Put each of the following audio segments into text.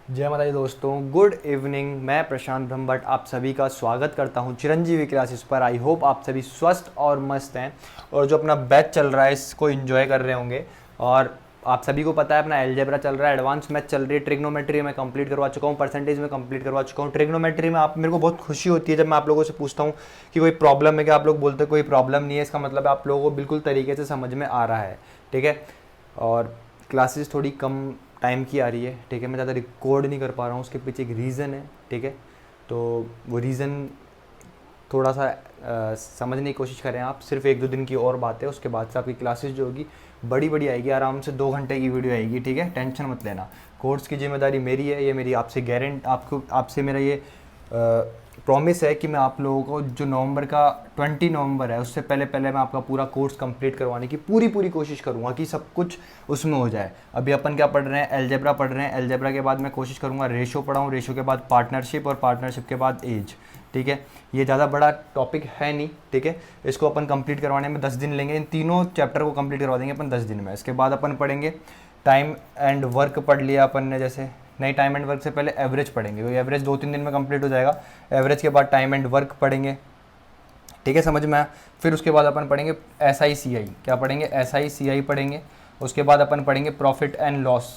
जय माता दी दोस्तों, गुड इवनिंग। मैं प्रशांत ब्रह्मभट्ट आप सभी का स्वागत करता हूं चिरंजीवी क्लासेस पर। आई होप आप सभी स्वस्थ और मस्त हैं और जो अपना बैच चल रहा है इसको एंजॉय कर रहे होंगे। और आप सभी को पता है अपना एलजेब्रा चल रहा है, एडवांस मैथ चल रही है, ट्रिग्नोमेट्री में कंप्लीट करवा चुका हूँ, परसेंटेज में कंप्लीट करवा चुका हूँ। ट्रिग्नोमेट्री में आप मेरे को बहुत खुशी होती है जब मैं आप लोगों से पूछता हूँ कि कोई प्रॉब्लम है क्या। आप लोग बोलते हैं कोई प्रॉब्लम नहीं है, इसका मतलब आप लोगों को बिल्कुल तरीके से समझ में आ रहा है। ठीक है। और क्लासेस थोड़ी कम टाइम की आ रही है। ठीक है, मैं ज़्यादा रिकॉर्ड नहीं कर पा रहा हूँ, उसके पीछे एक रीज़न है। ठीक है, तो वो रीज़न थोड़ा सा समझने की कोशिश करें आप। सिर्फ एक दो दिन की और बात है, उसके बाद से आपकी क्लासेस जो होगी बड़ी बड़ी आएगी, आराम से 2 घंटे की वीडियो आएगी। ठीक है, टेंशन मत लेना। कोर्स की जिम्मेदारी मेरी है, ये मेरी आपसे आपसे मेरा ये प्रॉमिस है कि मैं आप लोगों को जो नवंबर का 20 नवंबर है उससे पहले पहले मैं आपका पूरा कोर्स कंप्लीट करवाने की पूरी पूरी कोशिश करूंगा कि सब कुछ उसमें हो जाए। अभी अपन क्या पढ़ रहे हैं, एलजेब्रा पढ़ रहे हैं। एलजेब्रा के बाद मैं कोशिश करूंगा रेशो पढ़ाऊँ, रेशो के बाद पार्टनरशिप और पार्टनरशिप के बाद एज। ठीक है, ये ज़्यादा बड़ा टॉपिक है नहीं। ठीक है, इसको अपन कंप्लीट करवाने में 10 दिन लेंगे। इन तीनों चैप्टर को कंप्लीट करवा देंगे अपन 10 दिन में। इसके बाद अपन पढ़ेंगे टाइम एंड वर्क। पढ़ लिया अपन ने, जैसे नहीं, टाइम एंड वर्क से पहले एवरेज पढ़ेंगे क्योंकि एवरेज 2-3 दिन में कंप्लीट हो जाएगा। एवरेज के बाद टाइम एंड वर्क पढ़ेंगे। ठीक है, समझ में आया। फिर उसके बाद अपन पढ़ेंगे एस आई सी आई। क्या पढ़ेंगे? एस आई सी आई पढ़ेंगे। उसके बाद अपन पढ़ेंगे प्रॉफिट एंड लॉस।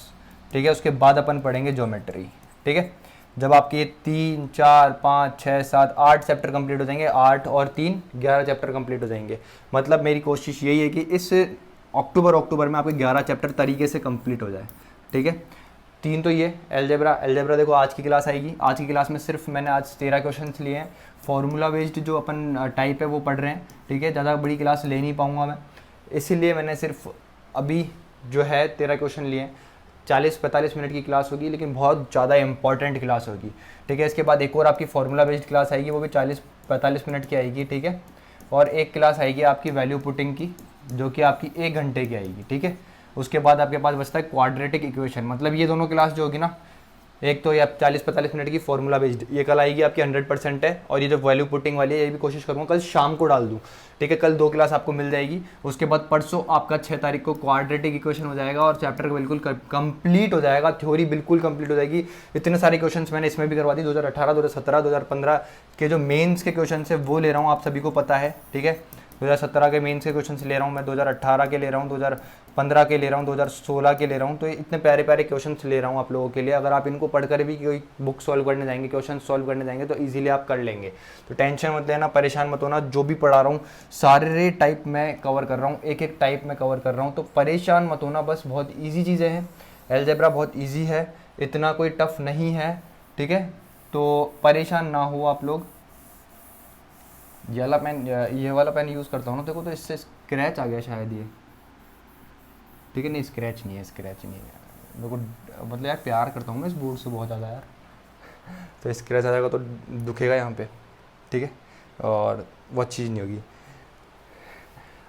ठीक है, उसके बाद अपन पढ़ेंगे ज्योमेट्री। ठीक है, जब आपके 3, 4, 5, 6, 7, 8 चैप्टर कंप्लीट हो जाएंगे, 8 और 3 11 चैप्टर कंप्लीट हो जाएंगे। मतलब मेरी कोशिश यही है कि इस अक्टूबर में आपके 11 चैप्टर तरीके से कंप्लीट हो जाए। ठीक है, 3 तो ये एलजेब्रा। एलजेब्रा देखो आज की क्लास आएगी, आज की क्लास में सिर्फ मैंने आज 13 क्वेश्चन लिए हैं। फॉर्मूला बेस्ड जो अपन टाइप है वो पढ़ रहे हैं। ठीक है, ज़्यादा बड़ी क्लास ले नहीं पाऊंगा मैं, इसीलिए मैंने सिर्फ अभी जो है 13 क्वेश्चन लिए हैं। 40-45 मिनट की क्लास होगी, लेकिन बहुत ज़्यादा इंपॉर्टेंट क्लास होगी। ठीक है, इसके बाद एक और आपकी फॉर्मूला बेस्ड क्लास आएगी, वो भी 40-45 मिनट की आएगी। ठीक है, और एक क्लास आएगी आपकी वैल्यू पुटिंग की, जो कि आपकी 1 घंटे की आएगी। ठीक है, उसके बाद आपके पास बचता है क्वाड्रेटिक इक्वेशन। मतलब ये दोनों क्लास जो होगी ना, एक तो ये 40-45 मिनट की फॉर्मूला बेस्ड, ये कल आएगी आपकी 100% है। और ये जो वैल्यू पुटिंग वाली है ये भी कोशिश करूँगा कल शाम को डाल दूँ। ठीक है, कल 2 क्लास आपको मिल जाएगी। उसके बाद परसों आपका 6 तारीख को क्वाड्रेटिक इक्वेशन हो जाएगा और चैप्टर बिल्कुल कंप्लीट हो जाएगा। थ्योरी बिल्कुल कंप्लीट हो जाएगी। इतने सारे क्वेश्चन मैंने इसमें भी करवा दी। 2018, 2017, 2015 के जो मेन्स के क्वेश्चन है वो ले रहा हूँ, आप सभी को पता है। ठीक है, 2017 के मेंस के क्वेश्चन ले रहा हूँ मैं, 2018 के ले रहा हूँ, 2015 के ले रहा हूँ, 2016 के ले रहा हूँ। तो इतने प्यारे प्यारे क्वेश्चन ले रहा हूँ आप लोगों के लिए। अगर आप इनको पढ़कर भी कोई बुक सॉल्व करने जाएंगे, क्वेश्चन सॉल्व करने जाएंगे तो इजीली आप कर लेंगे। तो टेंशन मत लेना, परेशान मत होना। जो भी पढ़ा रहा हूँ सारे टाइप में कवर कर रहा हूँ, एक एक टाइप में कवर कर रहा हूँ, तो परेशान मत होना। बस बहुत ईजी चीज़ें हैं, एलजेब्रा बहुत ईजी है, इतना कोई टफ नहीं है। ठीक है, तो परेशान ना हो आप लोग। ये वाला पेन यूज़ करता हूँ ना, देखो तो इससे स्क्रैच आ गया शायद ये। ठीक है, नहीं स्क्रैच नहीं है, स्क्रैच नहीं है। देखो मतलब यार प्यार करता हूँ मैं इस बोर्ड से बहुत ज़्यादा यार, तो स्क्रैच आ जाएगा तो दुखेगा यहाँ पे। ठीक है, और वो चीज़ नहीं होगी।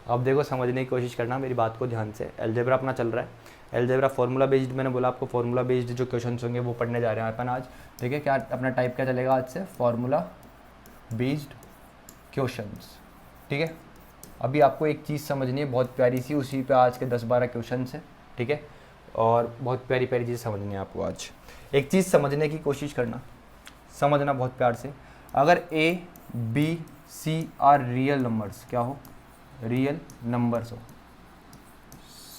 अब देखो समझने की कोशिश करना मेरी बात को ध्यान से। एलजेब्रा अपना चल रहा है। एलजेब्रा फार्मूला बेस्ड, मैंने बोला आपको फार्मूला बेस्ड जो क्वेश्चन होंगे वो पढ़ने जा रहे हैं अपन आज। ठीक है, क्या अपना टाइप क्या चलेगा आज से? Formula based questions. ठीक है, अभी आपको एक चीज़ समझनी है बहुत प्यारी सी, उसी पे आज के 10-12 क्वेश्चन है। ठीक है, और बहुत प्यारी प्यारी चीज़ समझनी है आपको आज। एक चीज़ समझने की कोशिश करना, समझना बहुत प्यार से। अगर a B C are real numbers, क्या हो? रियल नंबर्स हो।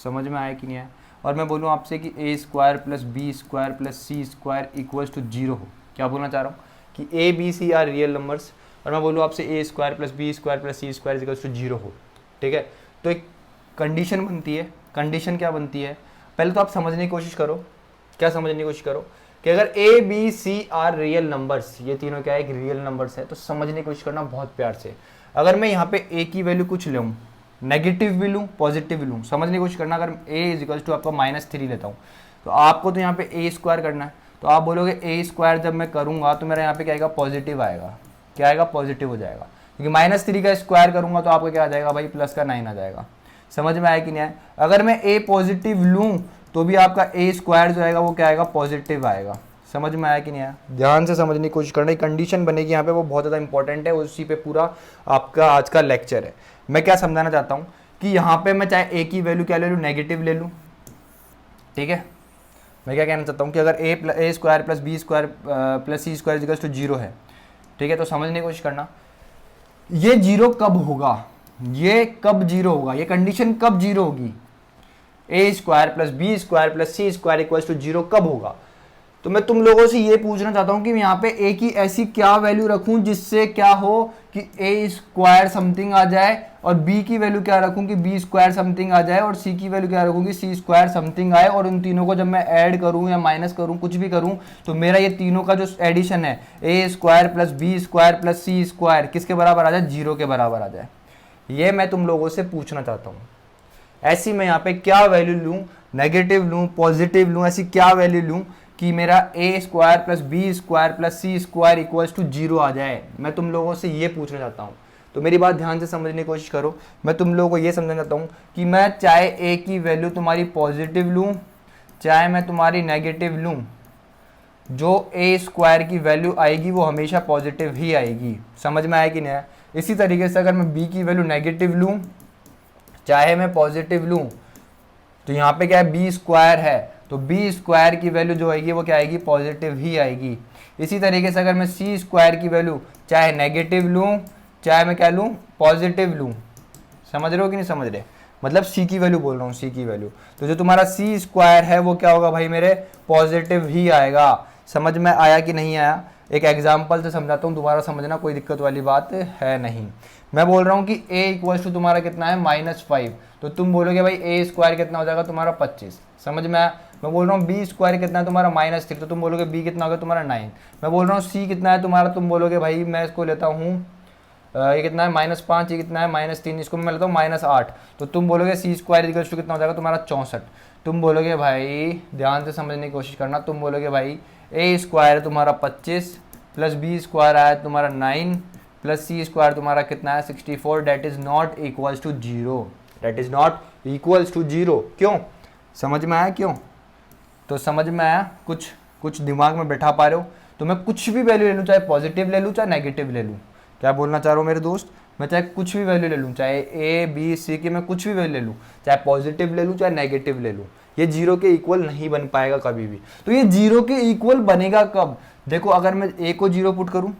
समझ में आया कि नहीं आया? और मैं बोलूँ आपसे कि A square plus B square plus C square equals to 0 हो। क्या बोलना चाह रहा हूँ कि A B C are real numbers, और मैं बोलूँ आपसे A square plus B square plus C square equals to 0 हो। ठीक है, तो एक कंडीशन बनती है। कंडीशन क्या बनती है? पहले तो आप समझने की कोशिश करो। क्या समझने की कोशिश करो कि अगर a B C are real numbers, ये तीनों क्या है? एक रियल नंबर्स है। तो समझने की कोशिश करना बहुत प्यार से। अगर मैं यहाँ पे ए की वैल्यू कुछ लूँ, नेगेटिव भी लूँ पॉजिटिव भी लूँ, समझने की कोशिश करना। अगर ए इज इक्वल्स टू आपका -3 लेता हूँ, तो आपको तो यहाँ पे ए स्क्वायर करना है। तो आप बोलोगे ए स्क्वायर जब मैं करूँगा तो मेरा यहाँ पे क्या आएगा? पॉजिटिव आएगा। क्या आएगा? पॉजिटिव हो जाएगा। क्योंकि -3 का स्क्वायर करूँगा तो आपको क्या आ जाएगा भाई? प्लस का 9 आ जाएगा। समझ में आया कि नहीं आया? अगर मैं ए पॉजिटिव लूँ तो भी आपका ए स्क्वायर जो आएगा वो क्या आएगा? पॉजिटिव आएगा। समझ में आया कि नहीं आया? ध्यान से समझने की कोशिश करना। कंडीशन बनेगी यहाँ पे, वो बहुत ज़्यादा इंपॉर्टेंट है, उसी पे पूरा आपका आज का लेक्चर है। मैं क्या समझाना चाहता हूँ कि यहाँ पे मैं चाहे ए की वैल्यू क्या ले लूँ? नेगेटिव ले लूँ। ठीक है, मैं क्या कहना चाहता हूँ कि अगर A square plus B square plus C square equals to 0 है, ठीक है, तो समझने की कोशिश करना ये 0 कब होगा, ये कब 0 होगा, ये कंडीशन कब 0 होगी, A square plus B square plus C square equals to 0 कब होगा। तो मैं तुम लोगों से ये पूछना चाहता हूं कि मैं यहाँ पे ए की ऐसी क्या वैल्यू रखूं जिससे क्या हो कि ए स्क्वायर समथिंग आ जाए, और बी की वैल्यू क्या रखूं कि बी स्क्वायर समथिंग आ जाए, और सी की वैल्यू क्या रखूं कि सी स्क्वायर समथिंग आए, और उन तीनों को जब मैं ऐड करूं या माइनस करूं कुछ भी करूं तो मेरा ये तीनों का जो एडिशन है A square plus B square plus C square किसके बराबर आ जाए, 0 के बराबर आ जाए। ये मैं तुम लोगों से पूछना चाहता हूँ। ऐसी मैं यहाँ पे क्या वैल्यू लूँ, नेगेटिव लूँ, पॉजिटिव लूँ, ऐसी क्या वैल्यू लूँ कि मेरा A square plus B square plus C square equals to 0 आ जाए। मैं तुम लोगों से ये पूछना चाहता हूँ। तो मेरी बात ध्यान से समझने की कोशिश करो। मैं तुम लोगों को ये समझना चाहता हूँ कि मैं चाहे ए की वैल्यू तुम्हारी पॉजिटिव लूँ चाहे मैं तुम्हारी नेगेटिव लूँ, जो ए स्क्वायर की वैल्यू आएगी वो हमेशा पॉजिटिव ही आएगी। समझ में आया कि नहीं आया। इसी तरीके से अगर मैं बी की वैल्यू नेगेटिव लूँ चाहे मैं पॉजिटिव लूँ, तो यहाँ पे क्या है, बी स्क्वायर है, तो बी स्क्वायर की वैल्यू जो आएगी वो क्या आएगी, पॉजिटिव ही आएगी। इसी तरीके से अगर मैं सी स्क्वायर की वैल्यू चाहे नेगेटिव लूँ चाहे मैं क्या लूँ, पॉजिटिव लूँ, समझ रहे हो कि नहीं समझ रहे, मतलब सी की वैल्यू बोल रहा हूँ, सी की वैल्यू, तो जो तुम्हारा सी स्क्वायर है वो क्या होगा भाई मेरे, पॉजिटिव ही आएगा। समझ में आया कि नहीं आया। एक एग्जाम्पल से समझाता हूँ, दोबारा समझना, कोई दिक्कत वाली बात है नहीं। मैं बोल रहा हूँ कि a इक्वल्स टू तुम्हारा कितना है, -5, तो तुम बोलोगे भाई ए स्क्वायर कितना हो जाएगा तुम्हारा 25। समझ में आया। मैं बोल रहा हूँ बी स्क्वायर कितना है तुम्हारा -3, तो तुम बोलोगे बी कितना होगा तुम्हारा 9। मैं बोल रहा हूँ सी कितना है तुम्हारा, तुम बोलोगे भाई मैं इसको लेता हूँ ये कितना है -5, ये कितना है -3, इसको मैं लेता हूँ -8, तो तुम बोलोगे सी स्क्वायर इक्वल्स टू कितना हो जाएगा तुम्हारा 64। तुम बोलोगे भाई ध्यान से समझने की कोशिश करना, तुम बोलोगे भाई ए स्क्वायर है तुम्हारा 25 प्लस बी स्क्वायर आया तुम्हारा 9 प्लस सी स्क्वायर तुम्हारा कितना है 64, that is not equals to 0, that is not equals to 0। क्यों, समझ में आया क्यों, तो समझ में आया, कुछ दिमाग में बैठा पा रहे हो। तो मैं कुछ भी वैल्यू ले लूँ, चाहे पॉजिटिव ले लूँ चाहे नेगेटिव ले लूँ, क्या बोलना चाह रहा हूँ मेरे दोस्त, मैं चाहे कुछ भी वैल्यू ले लूँ, चाहे ए बी सी की मैं कुछ भी वैल्यू ले लूँ, चाहे पॉजिटिव ले लूँ चाहे नेगेटिव ले लूँ, ये 0 के इक्वल नहीं बन पाएगा कभी भी। तो ये 0 के इक्वल बनेगा कब, देखो अगर मैं ए को 0 पुट करूँ,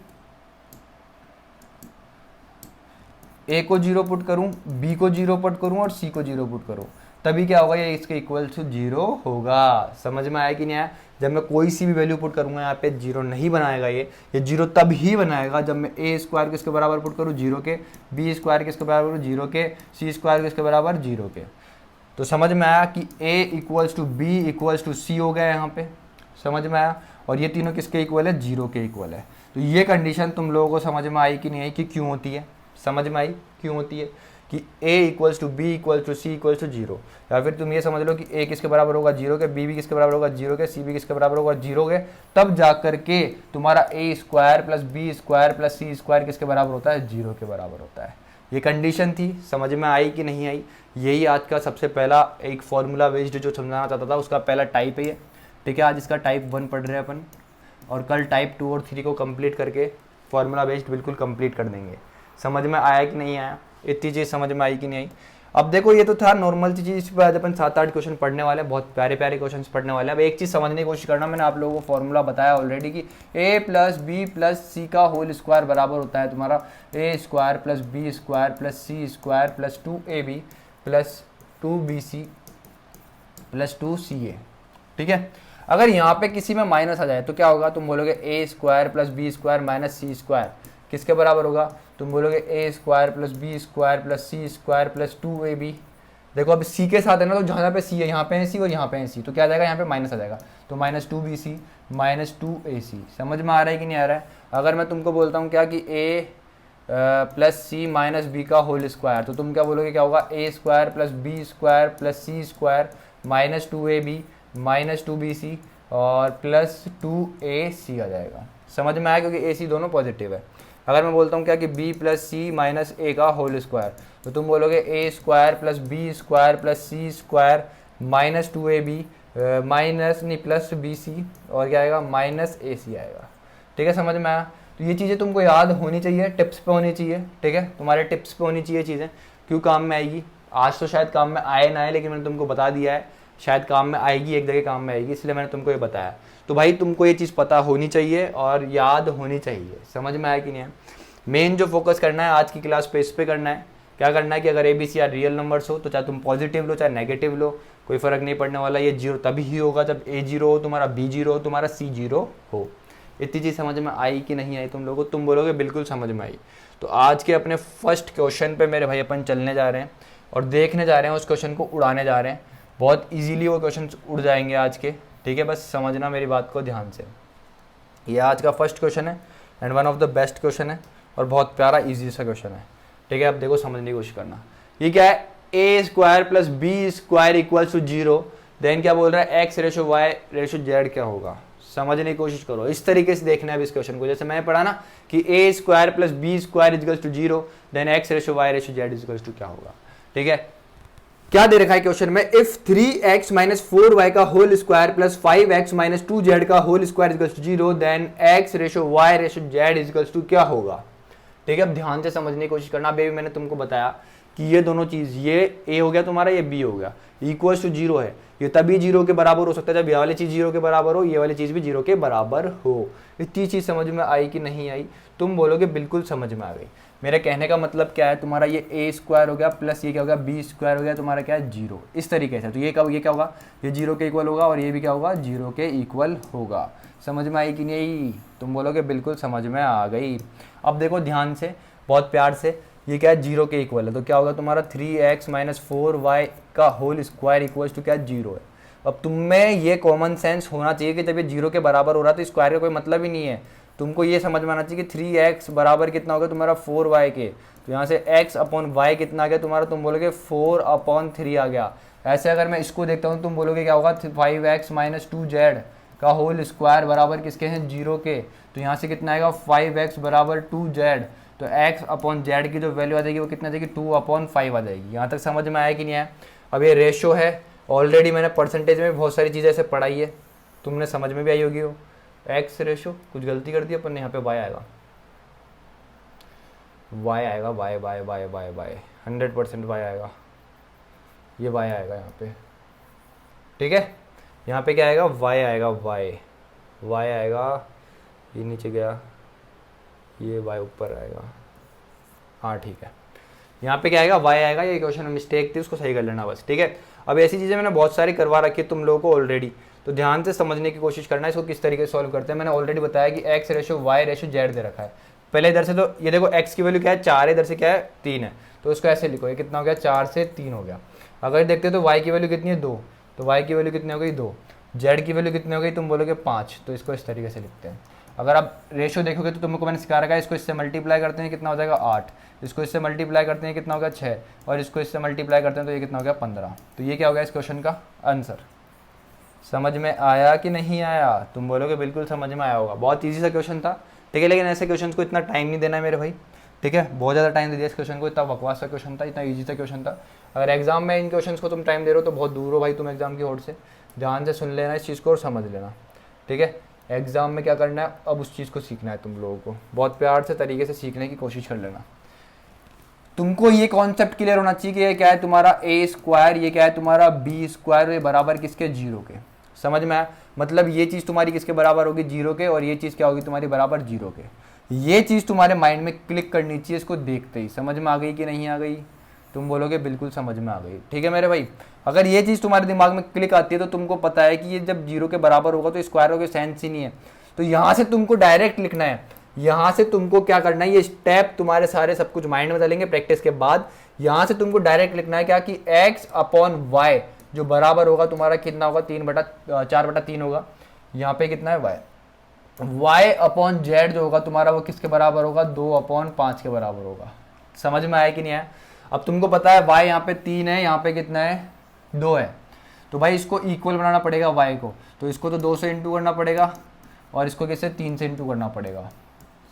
ए को 0 पुट करूँ, बी को 0 पुट करूँ और सी को 0 पुट करूँ, तभी क्या होगा, ये इसके इक्वल टू 0 होगा। समझ में आया कि नहीं आया। जब मैं कोई सी भी वैल्यू पुट करूंगा यहाँ पे 0 नहीं बनाएगा, ये 0 तब ही बनाएगा जब मैं ए स्क्वायर किसके बराबर पुट करूँ 0 के, बी स्क्वायर किसके बराबर 0 के, सी स्क्वायर किसके बराबर 0 के। तो समझ में आया कि A equals to B equals to C हो गया यहाँ पे, समझ में आया। और ये तीनों किसके इक्वल है, 0 के इक्वल है। तो ये कंडीशन तुम लोगों को समझ में आई कि नहीं आई, कि क्यों होती है, समझ में आई क्यों होती है, कि a equals to B equals to c equals to 0, या फिर तुम ये समझ लो कि a किसके बराबर होगा 0 के, b भी किसके बराबर होगा 0 के, c भी किसके बराबर होगा 0 के, तब जा करके तुम्हारा a square plus B square plus C square किसके बराबर होता है, 0 के बराबर होता है। ये कंडीशन थी, समझ में आई कि नहीं आई। यही आज का सबसे पहला एक फॉर्मूला बेस्ड जो समझाना चाहता था उसका पहला टाइप है ये, ठीक है। आज इसका टाइप 1 पढ़ रहे हैं अपन, और कल टाइप 2 और 3 को कंप्लीट करके फॉर्मूला बेस्ड बिल्कुल कंप्लीट कर देंगे। समझ में आया कि नहीं आया, इतनी चीज़ समझ में आई कि नहीं आई। अब देखो ये तो था नॉर्मल चीज़, इस पर आज अपन 7-8 क्वेश्चन पढ़ने वाले हैं, बहुत प्यारे प्यारे क्वेश्चन पढ़ने वाले हैं। अब एक चीज़ समझने की कोशिश करना, मैंने आप लोगों को फॉर्मूला बताया ऑलरेडी कि a plus B plus c का होल स्क्वायर बराबर होता है तुम्हारा a square plus B square plus C square plus 2ab plus 2bc plus 2ca, ठीक है। अगर यहाँ पे किसी में माइनस आ जाए तो क्या होगा, तुम बोलोगे a square plus B square minus C square किसके बराबर होगा, तुम बोलोगे A square plus B square plus C square plus 2ab। देखो अब सी के साथ है ना, तो जहाँ पे सी है यहाँ पे है सी और यहाँ पे है सी, तो क्या आ जाएगा, यहाँ पे माइनस आ जाएगा, तो -2bc माइनस 2ac। समझ में आ रहा है कि नहीं आ रहा है। अगर मैं तुमको बोलता हूँ क्या कि a plus C minus B का होल स्क्वायर, तो तुम क्या बोलोगे, क्या होगा, A square plus B square plus C square minus 2ab minus 2bc और प्लस 2ac आ जाएगा। समझ में आया, क्योंकि ac दोनों पॉजिटिव है। अगर मैं बोलता हूँ क्या कि b plus C minus A का होल स्क्वायर, तो तुम बोलोगे A square plus B square plus C square minus 2ab minus नहीं प्लस bc और क्या आएगा, माइनस ac आएगा, ठीक है। समझ में आया। तो ये चीज़ें तुमको याद होनी चाहिए, टिप्स पे होनी चाहिए, ठीक है, तुम्हारे टिप्स पे होनी चाहिए चीज़ें, क्यों काम में आएगी। आज तो शायद काम में आए ना आए, लेकिन मैंने तुमको बता दिया है शायद काम में आएगी, एक जगह काम में आएगी, इसलिए मैंने तुमको ये बताया। तो भाई तुमको ये चीज़ पता होनी चाहिए और याद होनी चाहिए। समझ में आया कि नहीं है? मेन जो फोकस करना है आज की क्लास पे, इस पे करना है। क्या करना है कि अगर ABC आर रियल नंबर्स हो तो चाहे तुम पॉजिटिव लो चाहे नेगेटिव लो, कोई फर्क नहीं पड़ने वाला। ये जीरो तभी ही होगा जब A 0 हो तुम्हारा, B 0 हो तुम्हारा, C 0 हो। इतनी चीज़ समझ में आई कि नहीं आई तुम लोगों को? तुम बोलोगे बिल्कुल समझ में आई। तो आज के अपने फर्स्ट क्वेश्चन पे मेरे भाई अपन चलने जा रहे हैं और देखने जा रहे हैं, उस क्वेश्चन को उड़ाने जा रहे हैं। बहुत ईजिली वो क्वेश्चन उड़ जाएंगे आज के, ठीक है? बस समझना मेरी बात को ध्यान से। ये आज का फर्स्ट क्वेश्चन है and one of the best question है और बहुत प्यारा ईजी सा क्वेश्चन है, ठीक है? अब देखो समझने की कोशिश करना। ये क्या है? A square plus B square equals to 0, then क्या बोल रहा है? X ratio Y ratio Z क्या होगा? समझने की कोशिश करो। इस तरीके से देखना है इस क्वेश्चन को, जैसे मैंने पढ़ा ना कि A square plus B square equals to 0, then X ratio Y ratio Z equals to क्या होगा, ठीक है? क्या दे रखा है क्वेश्चन में? इफ 3x माइनस 4y का whole square plus 5x minus 2z का whole square equals to 0, then x ratio y ratio z equals to क्या होगा, ठीक है? अब ध्यान से समझने की कोशिश करना। अभी मैंने तुमको बताया कि ये दोनों चीज, ये a हो गया तुम्हारा, ये b हो गया, इक्वल्स टू 0 है। ये तभी 0 के बराबर हो सकता है जब ये वाली चीज 0 के बराबर हो, ये वाली चीज भी 0 के बराबर हो। इतनी चीज समझ में आई कि नहीं आई? तुम बोलोगे बिल्कुल समझ में आ गई। मेरे कहने का मतलब क्या है? तुम्हारा ये A स्क्वायर हो गया प्लस ये क्या हो गया? B स्क्वायर हो गया, तुम्हारा क्या है? 0। इस तरीके से। तो ये क्या होगा? ये 0 के इक्वल होगा और ये भी क्या होगा? 0 के इक्वल होगा। समझ में आई कि नहीं आई? तुम बोलोगे बिल्कुल समझ में आ गई। अब देखो ध्यान से, बहुत प्यार से, ये क्या है? 0 के इक्वल है, तो क्या होगा तुम्हारा? 3x माइनस 4y का होल स्क्वायर इक्वल्स टू क्या? 0 है। अब तुम्हें ये कॉमन सेंस होना चाहिए कि जब ये 0 के बराबर हो रहा है तो स्क्वायर का कोई मतलब ही नहीं है। तुमको ये समझ में आना चाहिए कि 3x बराबर कितना होगा तुम्हारा? 4y के। तो यहाँ से x अपॉन y कितना आ गया तुम्हारा? तुम बोलोगे 4/3 आ गया। ऐसे अगर मैं इसको देखता हूँ तुम बोलोगे क्या होगा? 5x माइनस 2z का होल स्क्वायर बराबर किसके हैं? 0 के। तो यहाँ से कितना आएगा? 5x बराबर 2z। तो x अपॉन z की जो वैल्यू आ जाएगी वो कितना आ जाएगी? 2/5 आ जाएगी। यहाँ तक समझ में आया कि नहीं आया? अब ये रेशो है, ऑलरेडी मैंने परसेंटेज में बहुत सारी चीज़ें ऐसे पढ़ाई है, तुमने समझ में भी आई होगी। वो एक्स रेशो, कुछ गलती कर दी अपन ने, यहाँ पे y आएगा, y आएगा, y 100% y आएगा, ये y आएगा यहाँ पे, ठीक है? यहाँ पे क्या आएगा? y आएगा, y आएगा, ये नीचे गया, ये y ऊपर आएगा, हाँ ठीक है। यहाँ पे क्या आएगा? y आएगा। ये क्वेश्चन में मिस्टेक थी, उसको सही कर लेना बस, ठीक है? अब ऐसी चीज़ें मैंने बहुत सारी करवा रखी है तुम लोगों को ऑलरेडी, तो ध्यान से समझने की कोशिश करना है इसको किस तरीके से सॉल्व करते हैं। मैंने ऑलरेडी बताया कि x ratio y ratio z दे रखा है। पहले इधर से तो ये देखो x की वैल्यू क्या है? 4 है, इधर से क्या है? 3 है, तो उसको ऐसे लिखो, ये कितना हो गया? 4 से 3 हो गया। अगर देखते हो तो y की वैल्यू कितनी है? 2, तो y की वैल्यू कितनी हो गई? 2। z की वैल्यू कितनी हो गई? तुम बोलोगे 5, तो इसको इस तरीके से लिखते हैं। अगर आप रेशो देखोगे तो तुमको मैंने सिखा रखा है, इसको इससे मल्टीप्लाई करते हैं कितना हो जाएगा? 8, इसको इससे मल्टीप्लाई करते हैं कितना हो गया? 6, और इसको इससे मल्टीप्लाई करते हैं तो ये कितना हो गया? 15। तो ये क्या हो गया इस क्वेश्चन का आंसर। समझ में आया कि नहीं आया? तुम बोलोगे बिल्कुल समझ में आया होगा। बहुत ईजी सा क्वेश्चन था, ठीक है? लेकिन ऐसे क्वेश्चन को इतना टाइम नहीं देना है मेरे भाई, ठीक है? बहुत ज़्यादा टाइम दे दिया इस क्वेश्चन को, इतना बकवास सा क्वेश्चन था, इतना ईजी सा क्वेश्चन था। अगर एग्जाम में इन क्वेश्चन को तुम टाइम दे रहे हो तो बहुत दूर हो भाई तुम एग्जाम की होड़ से। ध्यान से सुन लेना इस चीज़ को और समझ लेना, ठीक है? एग्जाम में क्या करना है, अब उस चीज़ को सीखना है तुम लोगों को, बहुत प्यार से तरीके से सीखने की कोशिश कर लेना। तुमको ये कॉन्सेप्ट क्लियर होना चाहिए कि ये क्या है तुम्हारा A स्क्वायर, ये क्या है तुम्हारा B स्क्वायर, ये बराबर किसके? 0 के। समझ में आया? मतलब ये चीज़ तुम्हारी किसके बराबर होगी? 0 के, और ये चीज़ क्या होगी तुम्हारी? बराबर 0 के। ये चीज़ तुम्हारे माइंड में क्लिक करनी चाहिए इसको देखते ही। समझ में आ गई कि नहीं आ गई? तुम बोलोगे बिल्कुल समझ में आ गई, ठीक है मेरे भाई? अगर ये चीज़ तुम्हारे दिमाग में क्लिक आती है तो तुमको पता है कि ये जब 0 के बराबर होगा तो स्क्वायर होगा, सेंस ही नहीं है। तो यहाँ से तुमको डायरेक्ट लिखना है, यहाँ से तुमको क्या करना है, ये स्टेप तुम्हारे सारे सब कुछ माइंड में डालेंगे प्रैक्टिस के बाद। यहाँ से तुमको डायरेक्ट लिखना है क्या कि x अपॉन y जो बराबर होगा तुम्हारा कितना होगा? 4/3 होगा। यहाँ पे कितना है? y अपॉन z जो होगा तुम्हारा वो किसके बराबर होगा? 2/5 के बराबर होगा। समझ में आया कि नहीं आया? अब तुमको पता है y यहाँ पे 3 है, यहाँ पे कितना है? 2 है। तो भाई इसको इक्वल बनाना पड़ेगा y को, तो इसको तो 2 से इंटू करना पड़ेगा और इसको किससे? 3 से इंटू करना पड़ेगा।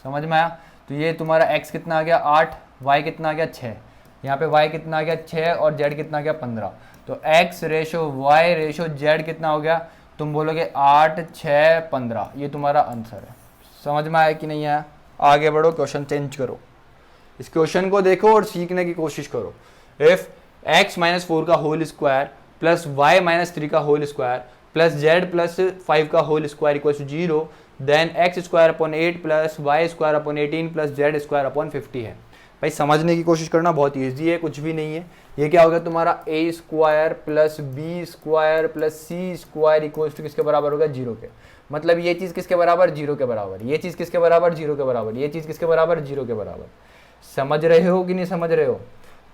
समझ में आया? तो ये तुम्हारा x कितना आ गया? 8, y कितना आ गया? 6, यहाँ पे y कितना आ गया? 6, और z कितना आ गया? 15। तो x ratio y ratio z कितना हो गया? तुम बोलोगे 8, 6, 15। ये तुम्हारा आंसर है। समझ में आया कि नहीं आया? आगे बढ़ो, क्वेश्चन चेंज करो, इस क्वेश्चन को देखो और सीखने की कोशिश करो। इफ x माइनस 4 का whole square plus y minus 3 का whole square plus z plus 5 का whole square equal to 0, then x square upon 8 plus y square upon 18 plus z square upon 50 है। भाई समझने की कोशिश करना, बहुत ईजी है, कुछ भी नहीं है। ये क्या हो गया तुम्हारा A square plus B square plus C square equals to किसके बराबर होगा 0 के। मतलब ये चीज़ किसके बराबर 0 के बराबर, ये चीज़ किसके बराबर 0 के बराबर, ये चीज़ किसके बराबर 0 के बराबर। समझ रहे हो कि नहीं समझ रहे हो?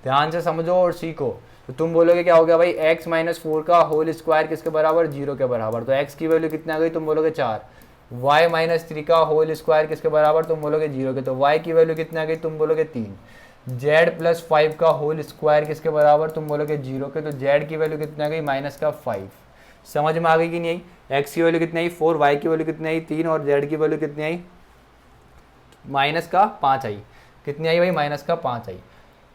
ध्यान से समझो और सीखो। तो तुम बोलोगे क्या हो गया भाई x माइनस 4 का होल स्क्वायर किसके बराबर 0 के बराबर, तो x की वैल्यू कितनी आ गई, तुम बोलोगे 4। y माइनस 3 का होल स्क्वायर किसके बराबर, तुम बोलोगे 0 के, तो y की वैल्यू कितनी आ गई, तुम बोलोगे 3। z प्लस 5 का होल स्क्वायर किसके बराबर, तुम बोलोगे 0 के, तो z की वैल्यू कितनी आ गई माइनस का 5। समझ में आ गई कि नहीं आई? x की वैल्यू कितनी आई 4, y की वैल्यू कितनी आई 3 और z की वैल्यू कितनी आई माइनस का 5 आई। कितनी आई भाई माइनस का 5 आई।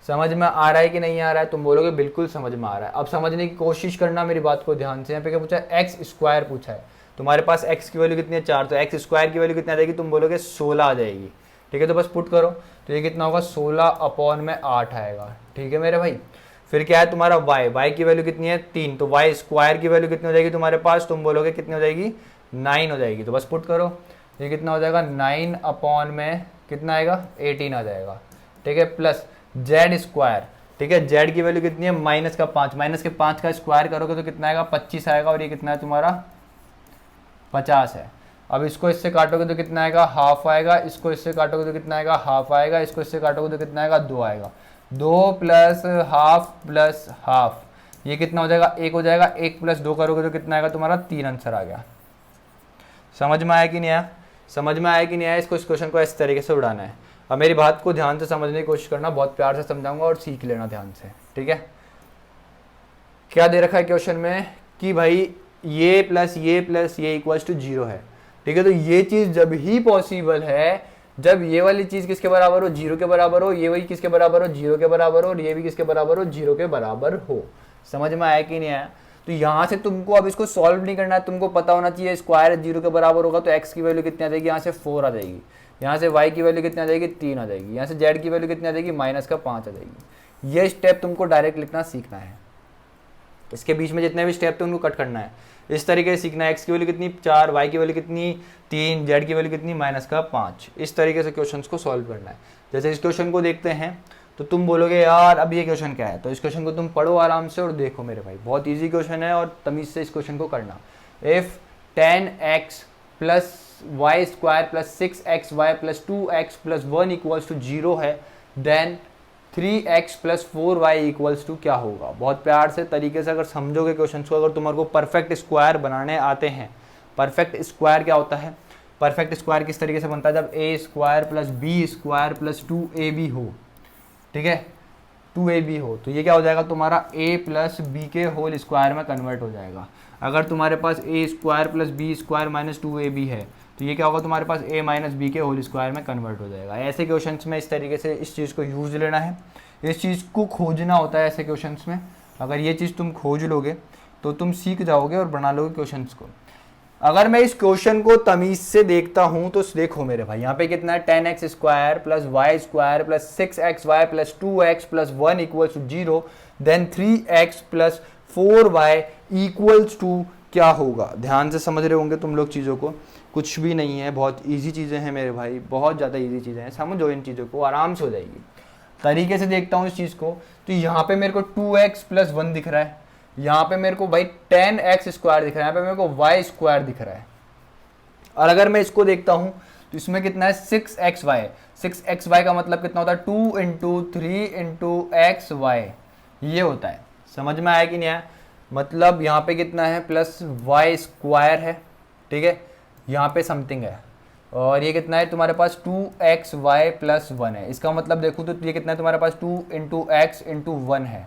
समझ में आ रहा है कि नहीं आ रहा है? तुम बोलोगे बिल्कुल समझ में आ रहा है। अब समझने की कोशिश करना मेरी बात को ध्यान से। यहाँ पे क्या पूछा है, एक्स स्क्वायर पूछा है। तुम्हारे पास x की वैल्यू कितनी है 4, तो एक्स स्क्वायर की वैल्यू कितनी आ जाएगी, तुम बोलोगे 16 आ जाएगी। ठीक है, तो बस पुट करो, तो ये कितना होगा 16 अपॉन में 8 आएगा। ठीक है मेरे भाई। फिर क्या है तुम्हारा y की वैल्यू कितनी है 3, तो y स्क्वायर की वैल्यू कितनी हो जाएगी तुम्हारे पास, तुम बोलोगे कितनी हो जाएगी 9 हो जाएगी। तो बस पुट करो, ये कितना हो जाएगा 9 अपॉन में कितना आएगा 18 आ जाएगा। ठीक है, प्लस जेड स्क्वायर। ठीक है, जेड की वैल्यू कितनी है माइनस का 5, माइनस के 5 का स्क्वायर करोगे तो कितना आएगा 25 आएगा, और ये कितना है तुम्हारा 50 है। अब इसको इससे काटोगे तो कितना आएगा हाफ आएगा, इसको इससे काटोगे तो कितना आएगा हाफ आएगा, इसको इससे काटोगे तो कितना आएगा 2 आएगा। 2 प्लस हाफ ये कितना हो जाएगा 1 हो जाएगा। 1 प्लस 2 करोगे तो कितना आएगा तुम्हारा 3 आंसर आ गया। समझ में आया कि नहीं आया? समझ में आया कि नहीं आया? इसको इस क्वेश्चन को इस तरीके से उड़ाना है। अब मेरी बात को ध्यान से समझने की कोशिश करना, बहुत प्यार से समझाऊंगा और सीख लेना ध्यान से। ठीक है, क्या दे रखा है क्वेश्चन में कि भाई ये प्लस ये इक्वल्स टू 0 है। ठीक है, तो ये चीज जब ही पॉसिबल है जब ये वाली चीज किसके बराबर हो 0 के बराबर हो, ये वाली किसके बराबर हो 0 के बराबर हो, और ये भी किसके बराबर हो 0 के बराबर हो। समझ में आया कि नहीं आया? तो यहाँ से तुमको अब इसको सॉल्व नहीं करना है, तुमको पता होना चाहिए स्क्वायर 0 के बराबर होगा तो x की वैल्यू कितनी आ जाएगी, यहाँ से 4 आ जाएगी, यहाँ से y की वैल्यू कितनी आ जाएगी 3 आ जाएगी, यहाँ से z की वैल्यू कितनी आ जाएगी माइनस का 5 आ जाएगी। ये स्टेप तुमको डायरेक्ट लिखना सीखना है। इसके बीच में जितने भी स्टेप थे उनको कट करना है। इस तरीके से सीखना है, x की वैल्यू कितनी 4, y की वैल्यू कितनी 3, z की वैल्यू कितनी माइनस का 5। इस तरीके से क्वेश्चंस को सॉल्व करना है। जैसे इस क्वेश्चन को देखते हैं तो तुम बोलोगे यार अब ये क्वेश्चन क्या है, तो इस क्वेश्चन को तुम पढ़ो आराम से और देखो मेरे भाई, बहुत ईजी क्वेश्चन है और तमीज से इस क्वेश्चन को करना। If 10x plus y square plus 6xy plus 2x plus 1 equals to 0 है, then 3x plus 4y equals to क्या होगा। बहुत प्यार से तरीके से अगर समझोगे क्वेश्चन को, अगर तुम्हारे को परफेक्ट स्क्वायर बनाने आते हैं। परफेक्ट स्क्वायर क्या होता है, परफेक्ट स्क्वायर किस तरीके से बनता है, जब A square plus B square plus 2ab हो। ठीक है, 2ab हो तो ये क्या हो जाएगा तुम्हारा a प्लस बी के होल स्क्वायर में कन्वर्ट हो जाएगा। अगर तुम्हारे पास A square plus B square minus 2ab है तो ये क्या होगा तुम्हारे पास a माइनस बी के होल स्क्वायर में कन्वर्ट हो जाएगा। ऐसे क्वेश्चंस में इस तरीके से इस चीज़ को यूज लेना है, इस चीज़ को खोजना होता है ऐसे क्वेश्चंस में। अगर ये चीज़ तुम खोज लोगे तो तुम सीख जाओगे और बना लोगे क्वेश्चंस को। अगर मैं इस क्वेश्चन को तमीज से देखता हूं तो देखो मेरे भाई, यहाँ पे कितना है 10x square plus y square plus 6xy plus 2x plus 1 equals to 0, then 3x plus 4y equals to क्या होगा। ध्यान से समझ रहे होंगे तुम लोग चीज़ों को, कुछ भी नहीं है, बहुत ईजी चीज़ें हैं मेरे भाई, बहुत ज़्यादा ईजी चीज़ें हैं। समझो इन चीज़ों को, आराम से हो जाएगी। तरीके से देखता हूँ इस चीज़ को, तो यहाँ पे मेरे को 2x प्लस 1 दिख रहा है, यहाँ पे मेरे को भाई 10x स्क्वायर दिख रहा है, यहाँ पे मेरे को y स्क्वायर दिख रहा है। और अगर मैं इसको देखता हूँ तो इसमें कितना है 6xy, 6xy का मतलब कितना होता है 2 इंटू 3 इंटू xy, ये होता है। समझ में आया कि नहीं आया? मतलब यहाँ पे कितना है प्लस y स्क्वायर है। ठीक है, यहाँ पे समथिंग है, और ये कितना है तुम्हारे पास 2xy प्लस 1 है। इसका मतलब देखो तो ये कितना है तुम्हारे पास 2 इंटू x इंटू 1 है।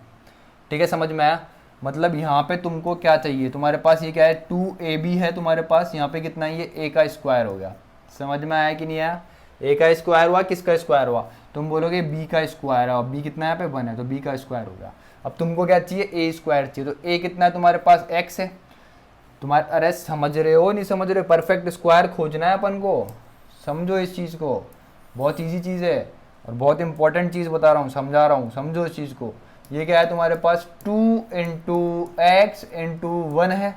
ठीक है, समझ में आया? मतलब यहाँ पे तुमको क्या चाहिए, तुम्हारे पास ये क्या है 2ab है तुम्हारे पास, यहाँ पे कितना है ये a का स्क्वायर हो गया। समझ में आया कि नहीं आया? a का स्क्वायर हुआ, किसका स्क्वायर हुआ, तुम बोलोगे b का स्क्वायर है, और b कितना है यहाँ पे 1 है तो b का स्क्वायर हो गया। अब तुमको क्या चाहिए a स्क्वायर चाहिए, तो a कितना है तुम्हारे पास x है तुम्हारे। अरे समझ रहे हो नहीं समझ रहे हो? परफेक्ट स्क्वायर खोजना है अपन को, समझो इस चीज़ को, बहुत ईजी चीज़ है और बहुत इंपॉर्टेंट चीज़ बता रहा हूँ, समझा रहा हूँ, समझो इस चीज़ को। ये क्या है तुम्हारे पास 2 इंटू एक्स इंटू 1 है।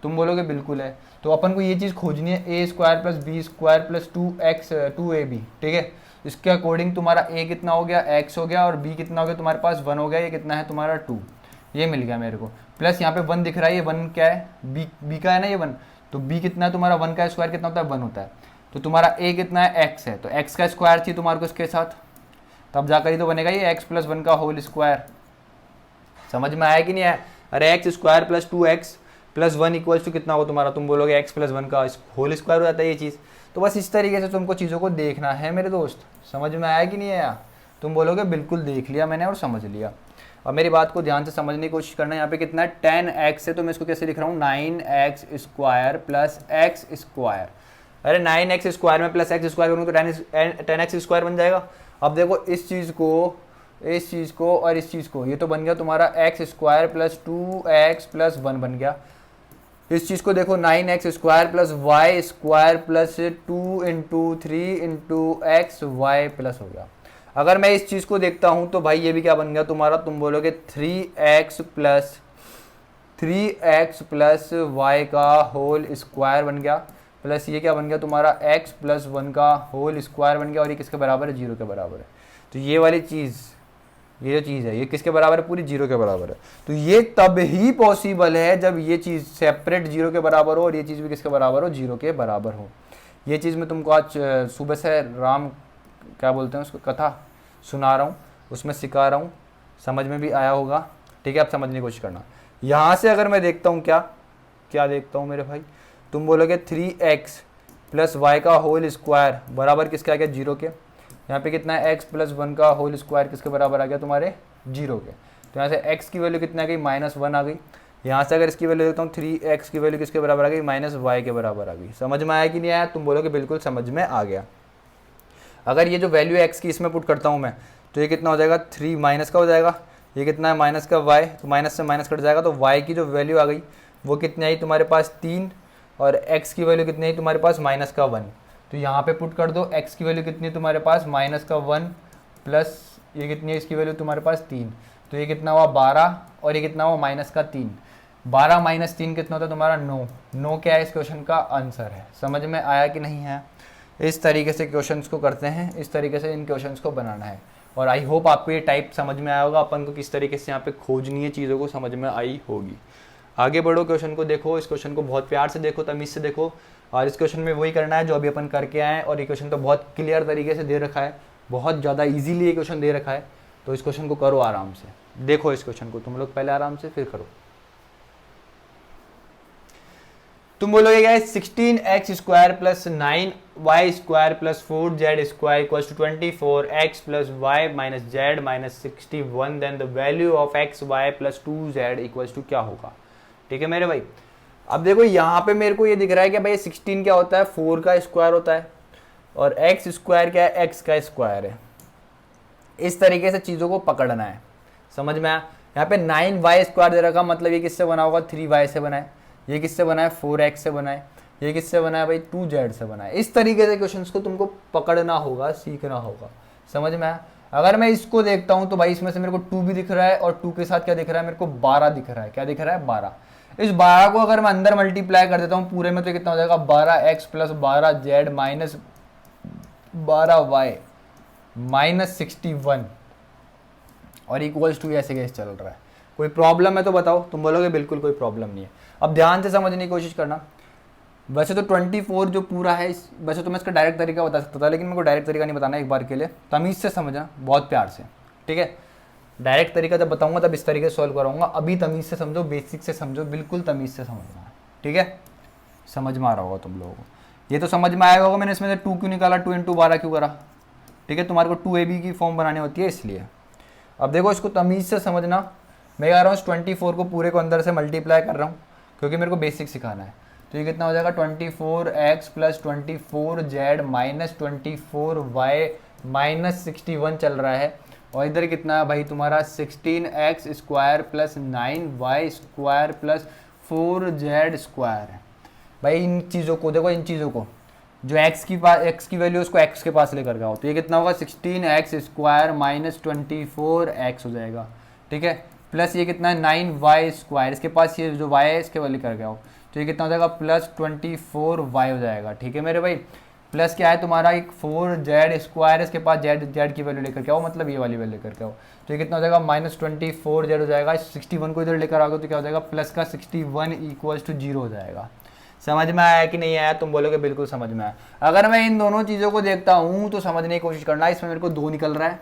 तुम बोलोगे बिल्कुल है। तो अपन को ये चीज़ खोजनी है, A square plus B square plus 2ab, ठीक है। इसके अकॉर्डिंग तुम्हारा a कितना हो गया, x हो गया, और b कितना हो गया तुम्हारे पास 1 हो गया, ये कितना है तुम्हारा 2, ये मिल गया मेरे को। प्लस यहाँ पे 1 दिख रहा है, ये 1 क्या है, b का है ना ये 1, तो b कितना है तुम्हारा, 1 का स्क्वायर कितना होता है, 1 होता है। तो तुम्हारा a कितना है, x है, तो x का स्क्वायर चाहिए तुम्हारे को इसके साथ, तब जाकर ही तो बनेगा ये x प्लस 1 का होल स्क्वायर। समझ में आया कि नहीं आया? अरे x square plus 2x plus 1 equals to कितना हो तुम्हारा, तुम बोलोगे x प्लस 1 का होल स्क्वायर हो जाता है ये चीज़। तो बस इस तरीके से तुमको चीज़ों को देखना है मेरे दोस्त। समझ में आया कि नहीं आया? तुम बोलोगे बिल्कुल देख लिया मैंने और समझ लिया। अब मेरी बात को ध्यान से समझने की कोशिश करना है। यहाँ पे कितना है 10x है, तो मैं इसको कैसे लिख रहा हूँ 9x square plus x square. अरे 9x स्क्वायर में प्लस एक्स स्क्वायर करूँ तो 10x स्क्वायर बन जाएगा। अब देखो इस चीज़ को, इस चीज़ को और इस चीज़ को, ये तो बन गया तुम्हारा x square plus 2x plus 1 बन गया। इस चीज़ को देखो 9x square plus y square plus 2 into 3 into x y plus हो गया। अगर मैं इस चीज़ को देखता हूँ तो भाई ये भी क्या बन गया तुम्हारा, तुम बोलोगे 3x प्लस वाई का होल स्क्वायर बन गया, प्लस ये क्या बन गया तुम्हारा x प्लस 1 का होल स्क्वायर बन गया, और ये किसके बराबर है, 0 के बराबर है। तो ये वाली चीज़, ये जो चीज़ है ये किसके बराबर है, पूरी 0 के बराबर है। तो ये तब ही पॉसिबल है जब ये चीज़ सेपरेट 0 के बराबर हो और ये चीज़ भी किसके बराबर हो, 0 के बराबर हो। ये चीज़ मैं तुमको आज सुबह से राम क्या बोलते हैं उसको, कथा सुना रहा हूँ, उसमें सिखा रहा हूँ, समझ में भी आया होगा, ठीक है। आप समझने की कोशिश करना। यहाँ से अगर मैं देखता हूँ क्या क्या देखता हूँ मेरे भाई, तुम बोलोगे 3x प्लस वाई का होल स्क्वायर बराबर किसके आ गया, 0 के। यहाँ पे कितना है x प्लस 1 का होल स्क्वायर किसके बराबर आ गया तुम्हारे, 0 के। तो यहाँ से x की वैल्यू कितना आ गई, -1 आ गई। यहाँ से अगर इसकी वैल्यू देखता हूँ 3x की वैल्यू किसके बराबर आ गई, -y के बराबर आ गई। समझ में आया कि नहीं आया? तुम बोलोगे बिल्कुल समझ में आ गया। अगर ये जो वैल्यू x की इसमें पुट करता हूँ मैं, तो ये कितना हो जाएगा, 3 माइनस का हो जाएगा, ये कितना है माइनस का y, तो माइनस से माइनस कट जाएगा, तो y की जो वैल्यू आ गई वो कितनी आई तुम्हारे पास 3, और x की वैल्यू कितनी आई तुम्हारे पास -1। तो यहाँ पे पुट कर दो, x की वैल्यू कितनी है तुम्हारे पास -1 प्लस ये कितनी है इसकी वैल्यू तुम्हारे पास 3, तो ये कितना हुआ 12, और ये कितना हुआ -3। 12 - 3 कितना होता है तुम्हारा 9। 9 क्या है इस क्वेश्चन का आंसर है। समझ में आया कि नहीं है? इस तरीके से क्वेश्चंस को करते हैं, इस तरीके से इन क्वेश्चंस को बनाना है। और आई होप आपको ये टाइप समझ में आया होगा, अपन को किस तरीके से यहाँ पे खोजनी है चीज़ों को समझ में आई होगी। आगे बढ़ो, क्वेश्चन को देखो, इस क्वेश्चन को बहुत प्यार से देखो, तमीज़ से देखो, और इस क्वेश्चन में वही करना है जो अभी अपन करके आए हैं। और ये क्वेश्चन तो बहुत क्लियर तरीके से दे रखा है, बहुत ज़्यादा इजीली ये क्वेश्चन दे रखा है, तो इस क्वेश्चन को करो आराम से। देखो इस क्वेश्चन को तुम लोग पहले आराम से, फिर करो। तुम बोलोगे क्या, 16x square plus 9y square plus 4z square equals to 24x plus y minus z minus 61, then the value of x y plus 2z equals to क्या होगा। ठीक है मेरे भाई। अब देखो यहाँ पे मेरे को ये दिख रहा है कि भाई 16 क्या होता है, 4 का स्क्वायर होता है, और x स्क्वायर क्या है, x का स्क्वायर है। इस तरीके से चीज़ों को पकड़ना है, समझ में आया। यहाँ पे 9y स्क्वायर दे रखा, मतलब ये किससे बना होगा, 3y से बना है। ये किससे बना है, 4x से बना है। ये किससे बना है भाई, 2z से बना है। इस तरीके से क्वेश्चंस को तुमको पकड़ना होगा, सीखना होगा। समझ में आया। अगर मैं इसको देखता हूँ तो भाई इसमें से मेरे को 2 भी दिख रहा है, और 2 के साथ क्या दिख रहा है मेरे को, 12 दिख रहा है। क्या दिख रहा है, 12। इस 12 को अगर मैं अंदर मल्टीप्लाई कर देता हूँ पूरे में, तो कितना हो जाएगा, 12x plus 12z minus 12y minus 61, और इक्वल्स टू ऐसे कैसे चल रहा है। कोई प्रॉब्लम है तो बताओ। तुम बोलोगे बिल्कुल कोई प्रॉब्लम नहीं है। अब ध्यान से समझने की कोशिश करना। वैसे तो 24 जो पूरा है, वैसे तो मैं इसका डायरेक्ट तरीका बता सकता था, लेकिन मेरे को डायरेक्ट तरीका नहीं बताना, एक बार के लिए तमीज़ से समझना, बहुत प्यार से, ठीक है। डायरेक्ट तरीका जब बताऊंगा तब इस तरीके से सॉल्व कराऊंगा। अभी तमीज़ से समझो, बेसिक से समझो, बिल्कुल तमीज़ से समझना, ठीक है। समझ में आ रहा होगा तुम लोगों को, ये तो समझ में आएगा होगा मैंने इसमें से 2 क्यों निकाला, 2 × 12 क्यों करा, ठीक है। तुम्हारे को 2ab की फॉर्म बनानी होती है इसलिए। अब देखो इसको तमीज़ से समझना। मैं कह रहा हूँ इस 24 को पूरे को अंदर से मल्टीप्लाई कर रहा हूँ, क्योंकि मेरे को बेसिक सिखाना है। तो ये कितना हो जाएगा, 24x plus 24z minus 24y minus 61 चल रहा है। और इधर कितना है भाई तुम्हारा, 16x square plus 9y square plus 4z square है। भाई इन चीज़ों को देखो, इन चीज़ों को जो x की वैल्यू उसको x के पास लेकर गया हो, तो ये कितना होगा, 16x स्क्वायर माइनस 24x हो जाएगा, ठीक है, प्लस ये कितना है 9y², इसके पास ये जो y है इसके वाले कर गया हो, तो ये कितना हो जाएगा प्लस 24y हो जाएगा। ठीक है मेरे भाई, प्लस क्या है तुम्हारा एक 4z², इसके पास z की वैल्यू लेकर के आओ, मतलब ये वाली वैल्यू लेकर के आओ, तो ये कितना हो जाएगा -24z हो जाएगा। 61 को इधर लेकर आओगे तो क्या हो जाएगा प्लस का 61 = 0 हो जाएगा। समझ में आया कि नहीं आया? तुम बोलोगे बिल्कुल समझ में आया। अगर मैं इन दोनों चीज़ों को देखता हूँ तो समझने की कोशिश करना, इसमें मेरे को 2 निकल रहा है,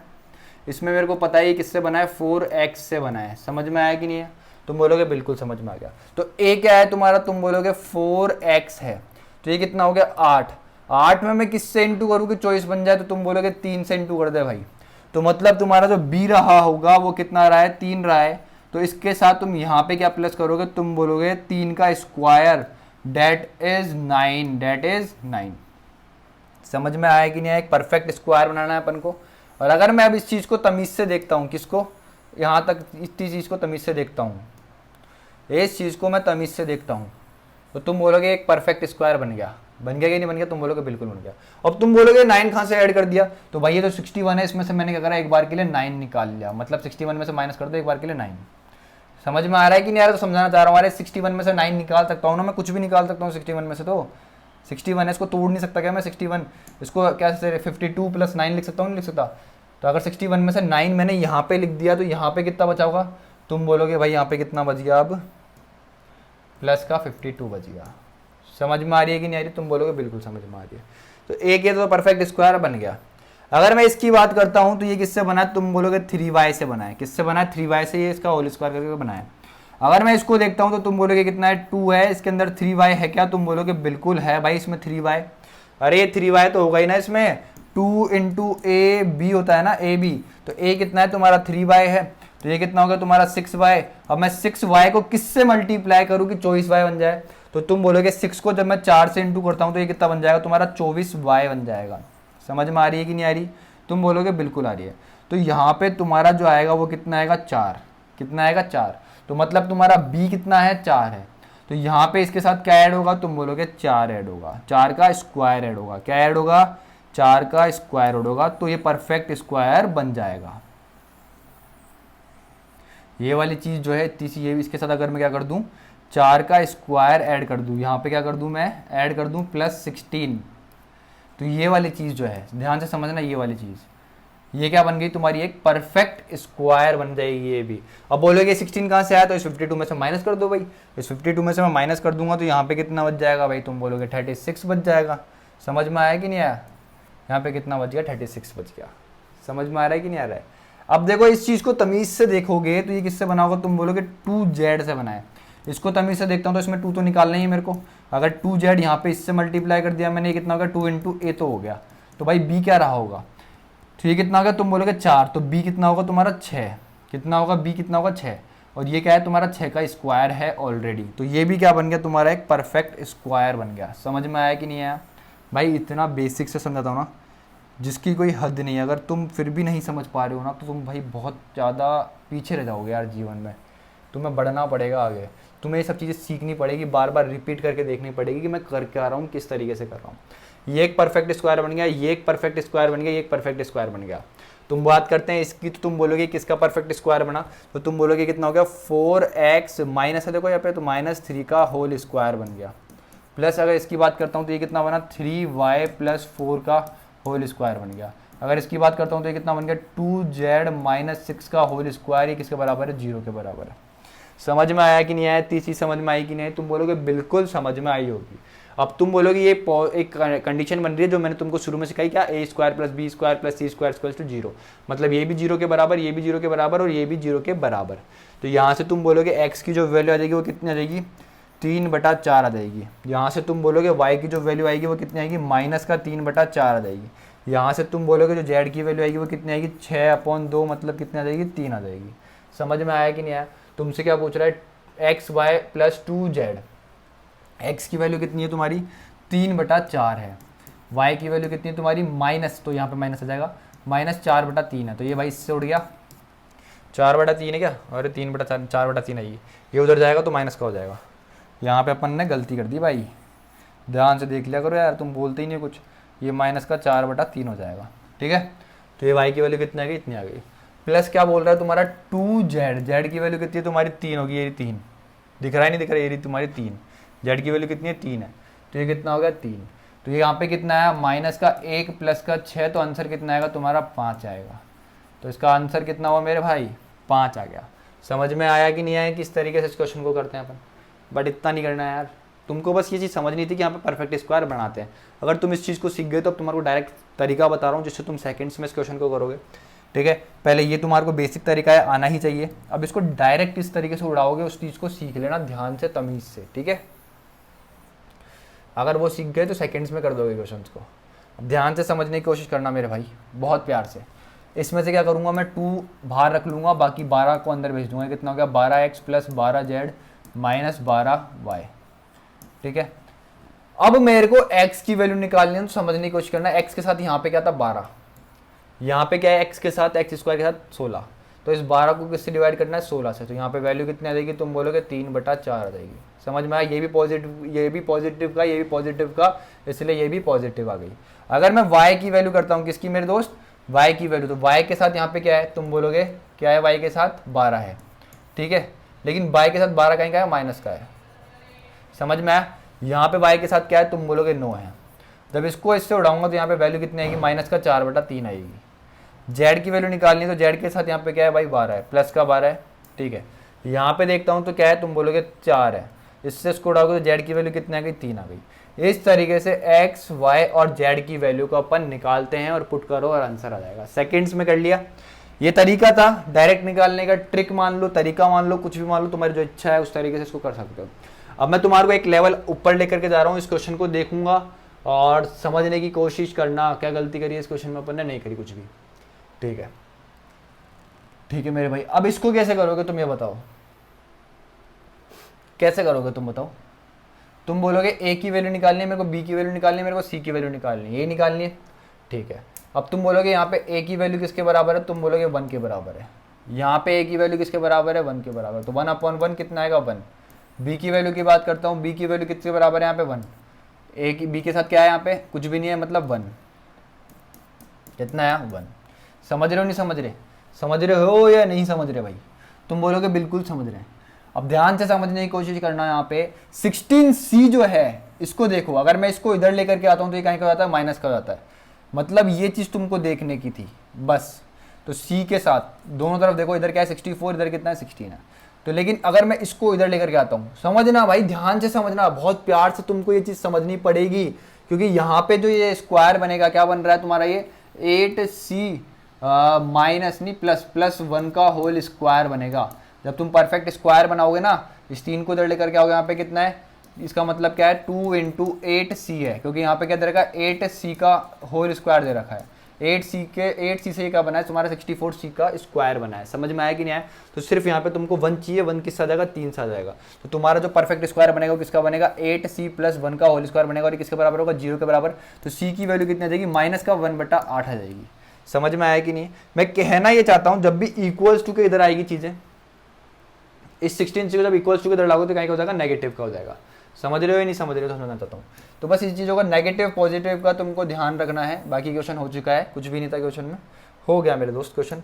इसमें मेरे को पता है किससे बना है, 4x से बना है। समझ में आया कि नहीं है? तुम बोलोगे बिल्कुल समझ में आ गया। तो a क्या है तुम्हारा, तुम बोलोगे 4x है, तो ये कितना हो गया 8। 8 में मैं किससे इंटू करूँ कि 24 बन जाए, तो तुम बोलोगे 3 से इंटू कर दे भाई। तो मतलब तुम्हारा जो b रहा होगा वो कितना रहा है, 3 रहा है। तो इसके साथ तुम यहाँ पे क्या प्लस करोगे, तुम बोलोगे 3 का स्क्वायर, डेट इज 9। समझ में आया कि नहीं? एक परफेक्ट स्क्वायर बनाना है अपन को। और अगर मैं अब इस चीज़ को तमीज़ से देखता हूँ, किसको, यहाँ तक इतनी चीज़ को तमीज़ से देखता हूँ, इस चीज़ को मैं तमीज़ से देखता हूँ, तो तुम बोलोगे एक परफेक्ट स्क्वायर बन गया। बन गया कि नहीं बन गया? तुम बोलोगे बिल्कुल बन गया। अब तुम बोलोगे 9 कहाँ से ऐड कर दिया, तो भाई ये तो 61 है, इसमें से मैंने क्या करा, एक बार के लिए 9 निकाल लिया, मतलब 61 में से माइनस कर दो एक बार के लिए 9। समझ में आ रहा है कि नहीं आ रहा? तो समझाना चाह रहा हूँ। अरे 61 में से 9 निकाल सकता हूँ ना, मैं कुछ भी निकाल सकता हूँ 61 में से। तो 61 है, इसको तोड़ नहीं सकता क्या मैं 61, इसको कैसे 52 + 9 लिख सकता हूँ, नहीं लिख सकता। तो अगर 61 में से 9 मैंने यहाँ पे लिख दिया तो यहाँ पे कितना बचा होगा, तुम बोलोगे भाई यहाँ पे कितना बच गया, अब प्लस का 52 बच गया। समझ में आ रही है कि नहीं आ रही? तुम बोलोगे बिल्कुल समझ में आ रही है। तो एक ये तो परफेक्ट स्क्वायर बन गया। अगर मैं इसकी बात करता हूँ तो ये किससे बना है, तुम बोलोगे 3y से बना है। किससे बना है? 3y से, ये इसका होल स्क्वायर करके बना है। अगर मैं इसको देखता हूँ तो तुम बोलोगे कितना है, 2 है, इसके अंदर 3y है क्या, तुम बोलोगे बिल्कुल है भाई इसमें 3y। अरे ये 3y तो होगा ही ना इसमें, 2 × ab होता है ना, ab, तो a कितना है तुम्हारा 3y है, तो ये कितना होगा तुम्हारा 6y। अब मैं 6y को किससे मल्टीप्लाई करूँ कि 24y बन जाए, तो तुम बोलोगे 6 को जब मैं 4 से इंटू करता हूँ तो ये कितना बन जाएगा तुम्हारा 24y बन जाएगा। समझ में आ रही है कि नहीं आ रही? तुम बोलोगे बिल्कुल आ रही है। तो यहाँ पे तुम्हारा जो आएगा वो कितना आएगा, 4। कितना आएगा, 4। तो मतलब तुम्हारा b कितना है, 4 है। तो यहाँ पे इसके साथ क्या ऐड होगा, तुम बोलोगे 4 ऐड होगा, 4 का स्क्वायर ऐड होगा। क्या ऐड होगा, 4 का स्क्वायर ऐड होगा। तो ये परफेक्ट स्क्वायर बन जाएगा। ये वाली चीज़ जो है तीसरी, ये इसके साथ अगर मैं क्या कर दूं, 4 का स्क्वायर ऐड कर दूं, यहाँ पे क्या कर दूं मैं, ऐड कर दूं +16, तो ये वाली चीज़ जो है ध्यान से समझना, ये वाली चीज़ ये क्या बन गई तुम्हारी, एक परफेक्ट स्क्वायर बन जाएगी ये भी। अब बोलोगे 16 कहाँ से आया, तो इस 52 में से माइनस कर दो भाई। इस 52 में से मैं माइनस कर दूंगा तो यहाँ पे कितना बच जाएगा भाई, तुम बोलोगे 36 बच जाएगा। समझ में आया कि नहीं आया? यहाँ पे कितना बच गया, 36 बच गया। समझ में आ रहा है कि नहीं आ रहा है? अब देखो इस चीज़ को तमीज़ से देखोगे तो ये किससे बना होगा, तुम बोलोगे 2z से बना है। इसको तमीज़ से देखता हूँ तो इसमें 2 तो निकालना ही है मेरे को। अगर 2z यहाँ पे इससे मल्टीप्लाई कर दिया मैंने, ये कितना होगा 2 × a तो हो गया। तो भाई b क्या रहा होगा, तो ये कितना होगा, तुम बोलोगे 4, तो b कितना होगा तुम्हारा 6। कितना होगा, b कितना होगा 6, और ये क्या है तुम्हारा 6 का स्क्वायर है ऑलरेडी। तो ये भी क्या बन गया तुम्हारा, एक परफेक्ट स्क्वायर बन गया। समझ में आया कि नहीं आया भाई? इतना बेसिक से समझाता हूँ ना, जिसकी कोई हद नहीं है। अगर तुम फिर भी नहीं समझ पा रहे हो ना तो तुम भाई बहुत ज़्यादा पीछे रह जाओगे यार जीवन में। तुम्हें बढ़ना पड़ेगा आगे, तुम्हें ये सब चीज़ें सीखनी पड़ेगी, बार बार रिपीट करके देखनी पड़ेगी कि मैं कर क्या रहा हूँ, किस तरीके से कर रहा हूँ। ये एक परफेक्ट स्क्वायर बन गया, ये एक परफेक्ट स्क्वायर बन गया, ये एक परफेक्ट स्क्वायर बन गया। तुम बात करते हैं इसकी, तो तुम बोलोगे किसका परफेक्ट स्क्वायर बना, तो तुम बोलोगे कितना हो गया, 4x माइनस है देखो यहाँ पे, तो -3 का होल स्क्वायर बन गया। प्लस अगर इसकी बात करता हूँ तो ये कितना बना, 3y + 4 का होल स्क्वायर बन गया। अगर इसकी बात करता हूँ तो ये कितना बन गया, 2z - 6 का होल स्क्वायर, ये किसके बराबर है, 0 के बराबर है। समझ में आया कि नहीं आया? तीसरी समझ में आई कि नहीं? तुम बोलोगे बिल्कुल समझ में आई होगी। अब तुम बोलोगे ये एक कंडीशन बन रही है जो मैंने तुमको शुरू में सिखाई, क्या, a² + b² + c² = 0, मतलब ये भी 0 के बराबर, ये भी 0 के बराबर और ये भी 0 के बराबर। तो यहाँ से तुम बोलोगे x की जो वैल्यू आ जाएगी वो कितनी आ जाएगी, 3/4 आ जाएगी। यहाँ से तुम बोलोगे y की जो वैल्यू आएगी वो कितनी आएगी, -3/4 आ जाएगी। यहाँ से तुम बोलोगे जो z की वैल्यू आएगी वो कितनी आएगी, 6/2, मतलब कितनी आ जाएगी, 3 आ जाएगी। समझ में आया कि नहीं आया? तुमसे क्या पूछ रहा है, xy + 2z, x की वैल्यू कितनी है तुम्हारी, 3/4 है, y की वैल्यू कितनी है तुम्हारी, माइनस, तो यहाँ पे माइनस आ जाएगा, -4/3 है, तो ये भाई इससे उड़ गया, 4/3 है क्या, अरे 4/3 है, ये उधर जाएगा तो माइनस का हो जाएगा। यहाँ पे अपन ने गलती कर दी भाई, ध्यान से देख लिया करो यार, तुम बोलते ही नहीं कुछ। ये -4/3 हो जाएगा, ठीक है। तो ये y की वैल्यू कितनी आ गई, इतनी आ गई। प्लस क्या बोल रहा है तुम्हारा 2z, जेड की वैल्यू कितनी है तुम्हारी 3 होगी, ये 3 दिख रहा है नहीं दिख रहा है, ये तुम्हारी 3, जेड की वैल्यू कितनी है 3 है, तो ये कितना हो गया 3। तो ये यहाँ पे कितना आया माइनस का 1 प्लस का 6, तो आंसर कितना आएगा तुम्हारा 5 आएगा। तो इसका आंसर कितना हुआ मेरे भाई 5 आ गया। समझ में आया कि नहीं आया किस तरीके से इस क्वेश्चन को करते हैं अपन, बट इतना नहीं करना है यार, तुमको बस ये चीज़ समझनी थी कि यहाँ पे परफेक्ट स्क्वायर बनाते हैं। अगर तुम इस चीज़ को सीख गए तो अब तुम्हारे को डायरेक्ट तरीका बता रहा हूँ जिससे तुम सेकंड्स में इस क्वेश्चन को करोगे। ठीक है, पहले ये तुम्हारे को बेसिक तरीका है, आना ही चाहिए। अब इसको डायरेक्ट किस तरीके से उड़ाओगे उस चीज़ को सीख लेना ध्यान से, तमीज़ से। ठीक है, अगर वो सीख गए तो सेकंड्स में कर दोगे क्वेश्चन को। अब ध्यान से समझने की कोशिश करना मेरे भाई, बहुत प्यार से। इसमें से क्या करूँगा मैं 2 बाहर रख लूँगा, बाकी 12 को अंदर भेज दूँगा। कितना हो गया 12x plus 12z minus 12y। ठीक है, अब मेरे को x की वैल्यू निकालनी है तो समझने की कोशिश करना। x के साथ यहाँ पे क्या था 12, यहाँ पे क्या है x के साथ x स्क्वायर के साथ 16, तो इस 12 को किससे डिवाइड करना है 16 से। तो यहाँ पे वैल्यू कितनी आ जाएगी, तुम बोलोगे 3/4 आ जाएगी। समझ में आया, ये भी पॉजिटिव, ये भी पॉजिटिव का, ये भी पॉजिटिव का, इसलिए ये भी पॉजिटिव आ गई। अगर मैं y की वैल्यू करता हूँ, किसकी मेरे दोस्त, y की वैल्यू, तो y के साथ यहाँ पे क्या है, तुम बोलोगे क्या है, y के साथ 12 है। ठीक है, लेकिन y के साथ 12 कहीं का है, माइनस का है। समझ में आया, यहाँ पे y के साथ क्या है, तुम बोलोगे 9 है। जब इसको इससे उड़ाऊंगा तो यहाँ पे वैल्यू कितनी आएगी, माइनस का 4/3 आएगी। जेड की वैल्यू निकालनी है तो जेड के साथ यहाँ पे क्या है भाई 12 है, प्लस का 12 है। ठीक है, यहाँ पे देखता हूँ तो क्या है, तुम बोलोगे 4 है। इससे इसको उड़ाओगे तो जेड की वैल्यू कितनी आ गई, 3 आ गई। इस तरीके से एक्स वाई और जेड की वैल्यू को अपन निकालते हैं और पुट करो और आंसर आ जाएगा। सेकेंड्स में कर लिया, ये तरीका था डायरेक्ट निकालने का। ट्रिक मान लो, तरीका मान लो, कुछ भी मान लो, तुम्हारी जो इच्छा है उस तरीके से इसको कर सकते हो। अब मैं तुम्हारे को एक लेवल ऊपर लेकर के जा रहा हूँ, इस क्वेश्चन को देखूंगा और समझने की कोशिश करना क्या गलती करी है इस क्वेश्चन में अपन ने, नहीं करी कुछ भी। ठीक है, ठीक है मेरे भाई। अब इसको कैसे करोगे तुम ये बताओ, कैसे करोगे तुम बताओ। तुम बोलोगे ए की वैल्यू निकालनी है मेरे को, बी की वैल्यू निकालनी है मेरे को, सी की वैल्यू निकालनी है, ये निकालनी है। ठीक है, अब तुम बोलोगे यहाँ पे ए की वैल्यू किसके बराबर है, तुम बोलोगे 1 के बराबर है। यहाँ पे ए की वैल्यू किसके बराबर है, 1 के बराबर, तो 1/1 कितना आएगा 1। बी की वैल्यू की बात करता हूँ, बी की वैल्यू किसके बराबर है यहाँ पे 1। ए की बी के साथ क्या है यहाँ पे, कुछ भी नहीं है, मतलब 1। कितना है 1। समझ रहे हो नहीं समझ रहे, समझ रहे हो या नहीं समझ रहे भाई। तुम बोलोगे बिल्कुल समझ रहे हैं। अब ध्यान से समझने की कोशिश करना। यहाँ पे 16C जो है इसको देखो, अगर मैं इसको इधर लेकर के आता हूँ तो ये कहीं का जाता है, माइनस का जाता है। मतलब ये चीज़ तुमको देखने की थी बस। तो C के साथ दोनों तरफ देखो, इधर क्या है 64, इधर कितना है 16 है। तो लेकिन अगर मैं इसको इधर लेकर के आता हूँ, समझना भाई, ध्यान से समझना, बहुत प्यार से तुमको ये चीज़ समझनी पड़ेगी। क्योंकि यहाँ पे जो ये स्क्वायर बनेगा, क्या बन रहा है तुम्हारा, ये 8C माइनस नहीं प्लस 1 का होल स्क्वायर बनेगा। जब तुम परफेक्ट स्क्वायर बनाओगे ना, इस 3 को इधर लेकर के आओगे, यहाँ पे कितना है, इसका मतलब क्या है 2 × 8C है, क्योंकि यहाँ पे क्या दे रखा है 8C का होल स्क्वायर दे रखा है। 8C से क्या बना है तुम्हारा 64C का स्क्वायर बना है। समझ में आया कि नहीं आया। तो सिर्फ यहाँ पे तुमको 1 चाहिए, 1 किससे आ जाएगा, 3 से आ जाएगा। तो तुम्हारा जो परफेक्ट स्क्वायर बनेगा वो किसका बनेगा, 8C प्लस 1 का होल स्क्वायर बनेगा, और ये किसके बराबर होगा, 0 के बराबर। तो C की वैल्यू कितनी आ जाएगी, माइनस का 1/8 आ जाएगी। समझ में आया कि नहीं। मैं कहना ये चाहता हूँ, जब भी इक्वल्स टू के इधर आएगी चीजें, इस 16C को जब इक्वल्स टू के इधर लागू तो कहीं का हो जाएगा, नेगेटिव का हो जाएगा। समझ रहे हो या नहीं समझ रहे हो, तो समझना चाहता हूँ। तो बस इस चीज़ों का नेगेटिव पॉजिटिव का तुमको ध्यान रखना है। बाकी क्वेश्चन हो चुका है, कुछ भी नहीं था क्वेश्चन में, हो गया मेरे दोस्त क्वेश्चन।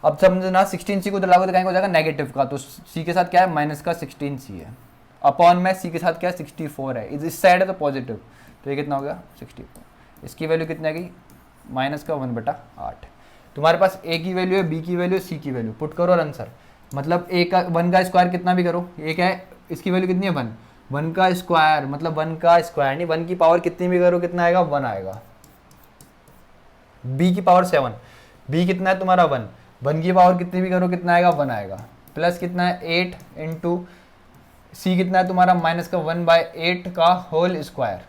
अब समझना 16C को इधर लागू तो कहीं का हो जाएगा नेगेटिव का, तो C के साथ क्या है, माइनस का 16C है, अपॉन में C के साथ क्या है 64 है, इस साइड है तो पॉजिटिव, तो ये कितना हो गया 64। इसकी वैल्यू कितनी आ गई, माइनस का 1/8। तुम्हारे पास A की वैल्यू है, B की वैल्यू है, C की वैल्यू, पुट करो और आंसर। मतलब A का 1 का स्क्वायर कितना भी करो, एक है इसकी वैल्यू कितनी है 1, 1 का स्क्वायर मतलब 1 का स्क्वायर नहीं, 1 की पावर कितनी भी करो कितना आएगा, 1 आएगा। B की पावर 7, B कितना है तुम्हारा 1, 1 की पावर कितनी भी करो कितना आएगा, 1 आएगा। प्लस कितना है 8 × C कितना है तुम्हारा, माइनस का 1/8 का होल स्क्वायर।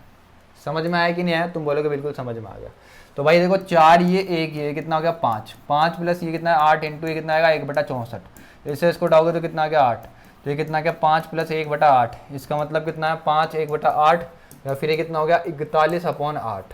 समझ में आया कि नहीं आया, तुम बोलोगे बिल्कुल समझ में आ गया। तो भाई देखो 4 ये 1 ये कितना हो गया 5, 5 प्लस ये कितना है 8 × ये कितना आएगा 1/64। इससे इसको उठाओगे तो कितना आ गया 8, तो ये कितना आ गया 5 प्लस 1/8, इसका मतलब कितना है 5 1/8, या फिर ये कितना हो गया 41/8।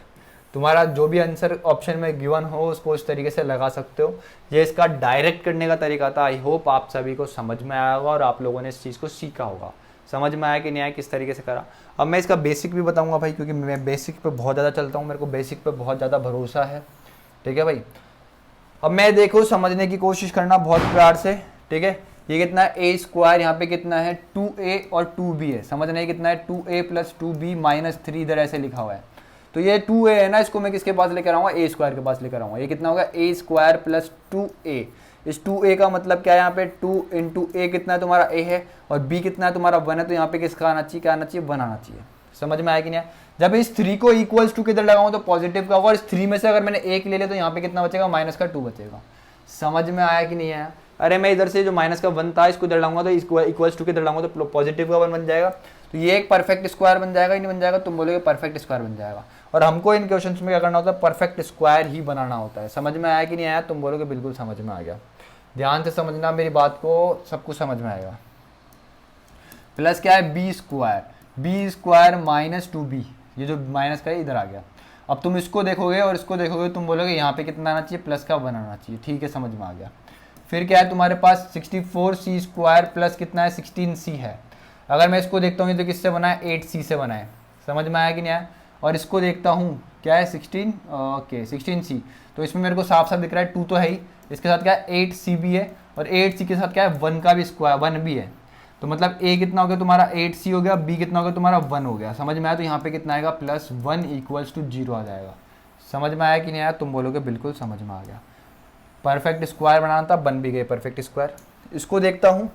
तुम्हारा जो भी आंसर ऑप्शन में गिवन हो उसको इस तरीके से लगा सकते हो। ये इसका डायरेक्ट करने का तरीका था। आई होप आप सभी को समझ में आया होगा और आप लोगों ने इस चीज़ को सीखा होगा। समझ में आया कि नहीं आया किस तरीके से करा। अब मैं इसका बेसिक भी बताऊंगा भाई, क्योंकि मैं बेसिक पे बहुत ज़्यादा चलता हूँ, मेरे को बेसिक पे बहुत ज़्यादा भरोसा है। ठीक है भाई, अब मैं देखो समझने की कोशिश करना बहुत प्यार से, ठीक है। ये कितना है ए स्क्वायर, यहाँ पे कितना है 2a और 2b है, समझना है कितना है 2a प्लस 2b माइनस 3 इधर ऐसे लिखा हुआ है। तो ये 2a है ना, इसको मैं किसके पास लेकर आऊँगा, ए स्क्वायर के पास लेकर आऊँगा। ये कितना होगा ए स्क्वायर प्लस 2a। इस 2a का मतलब क्या है, यहाँ पे 2 इंटू ए कितना है तुम्हारा a है और b कितना है तुम्हारा 1 है, तो यहाँ पे किसका आना चाहिए, क्या आना चाहिए, 1 आना चाहिए। समझ में आया कि नहीं आया। जब इस 3 को इक्वल्स टू किधर लगाऊं तो पॉजिटिव का होगा, और इस 3 में से अगर मैंने 1 ले लिया तो यहाँ पे कितना बचेगा, माइनस का 2 बचेगा। समझ में आया कि नहीं आया। अरे मैं इधर से जो माइनस का 1 था इसको इधर लाऊंगा तो इसको इक्वल्स टू किधर लाऊंगा तो पॉजिटिव का 1 बन जाएगा। तो ये एक परफेक्ट स्क्वायर बन जाएगा, नहीं बन जाएगा, तुम बोलोगे परफेक्ट स्क्वायर बन जाएगा। और हमको इन क्वेश्चंस में क्या करना होता है, परफेक्ट स्क्वायर ही बनाना होता है। समझ में आया कि नहीं आया, तुम बोलोगे बिल्कुल समझ में आ गया। ध्यान से समझना मेरी बात को, सब कुछ समझ में आएगा। प्लस क्या है बी स्क्वायर माइनस 2b, ये जो माइनस का है इधर आ गया। अब तुम इसको देखोगे और इसको देखोगे, तुम बोलोगे यहाँ पे कितना आना चाहिए, प्लस का 1 आना चाहिए। ठीक है, समझ में आ गया। फिर क्या है तुम्हारे पास 64c स्क्वायर प्लस कितना है 16c है। अगर मैं इसको देखता हूँ तो किससे बना है, 8c से बना है। समझ में आया कि नहीं आया। और इसको देखता हूँ क्या है 16c, तो इसमें मेरे को साफ साफ दिख रहा है 2 तो है ही, इसके साथ क्या है 8c भी है, और 8c के साथ क्या है 1 का भी स्क्वायर 1 भी है। तो मतलब a कितना हो गया तुम्हारा 8c हो गया, b कितना हो गया तुम्हारा 1 हो गया। समझ में आया। तो यहाँ पे कितना आएगा प्लस 1 इक्वल्स टू 0 आ जाएगा। समझ में आया कि नहीं आया, तुम बोलोगे बिल्कुल समझ में आ गया। परफेक्ट स्क्वायर बनाना था, बन भी गए परफेक्ट स्क्वायर। इसको देखता हूँ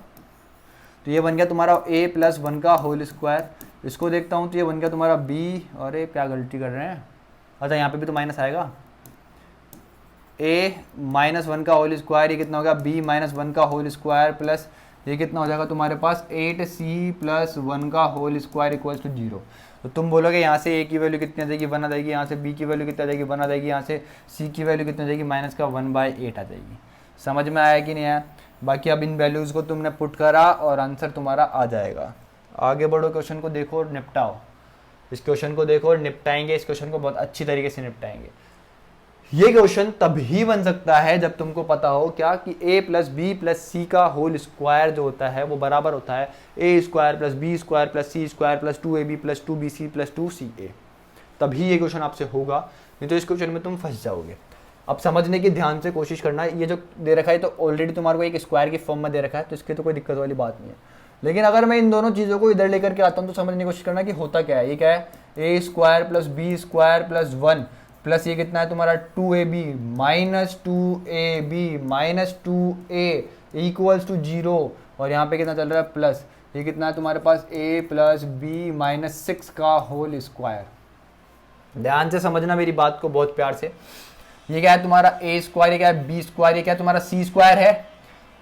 तो ये बन गया तुम्हारा a प्लस 1 का होल स्क्वायर। इसको देखता हूँ तो ये बन गया तुम्हारा b, अरे क्या गलती कर रहे हैं, अच्छा यहाँ पे भी तो माइनस आएगा, a माइनस 1 का होल स्क्वायर, ये कितना हो गया b माइनस 1 का होल स्क्वायर प्लस ये कितना हो जाएगा तुम्हारे पास 8c प्लस 1 का होल स्क्वायर इक्वल्स टू 0। तो तुम बोलोगे यहाँ से a की वैल्यू कितनी आ जाएगी, 1 आ जाएगी, यहाँ से b की वैल्यू कितनी आ जाएगी, 1 आ जाएगी, यहाँ से c की वैल्यू कितनी आ जाएगी, माइनस का 1/8 आ जाएगी। समझ में आया कि नहीं आया। बाकी अब इन वैल्यूज़ को तुमने पुट करा और आंसर तुम्हारा आ जाएगा। आगे बढ़ो, क्वेश्चन को देखो और निपटाओ। इस क्वेश्चन को देखो और निपटाएंगे, इस क्वेश्चन को बहुत अच्छी तरीके से निपटाएंगे। ये क्वेश्चन तभी बन सकता है जब तुमको पता हो क्या कि a plus B plus c का होल स्क्वायर जो होता है वो बराबर होता है a square plus B square plus C square plus 2ab plus 2bc plus 2ca। तभी ये क्वेश्चन आपसे होगा, नहीं तो इस क्वेश्चन में तुम फंस जाओगे। अब समझने की ध्यान से कोशिश करना। ये जो दे रखा है तो ऑलरेडी तुम्हारे को एक स्क्वायर की फॉर्म में दे रखा है, तो इसके तो कोई दिक्कत वाली बात नहीं है। लेकिन अगर मैं इन दोनों चीज़ों को इधर लेकर के आता हूँ तो समझने की कोशिश करना कि होता क्या है। ये क्या है, a square plus B square plus 1 plus ये कितना है तुम्हारा 2ab minus 2ab minus 2a equals to 0, और यहाँ पे कितना चल रहा है प्लस, ये कितना है तुम्हारे पास a प्लस बी माइनस 6 का होल स्क्वायर। ध्यान से समझना मेरी बात को बहुत प्यार से। ये क्या है तुम्हारा a स्क्वायर, ये क्या है b स्क्वायर, ये क्या है तुम्हारा c स्क्वायर है।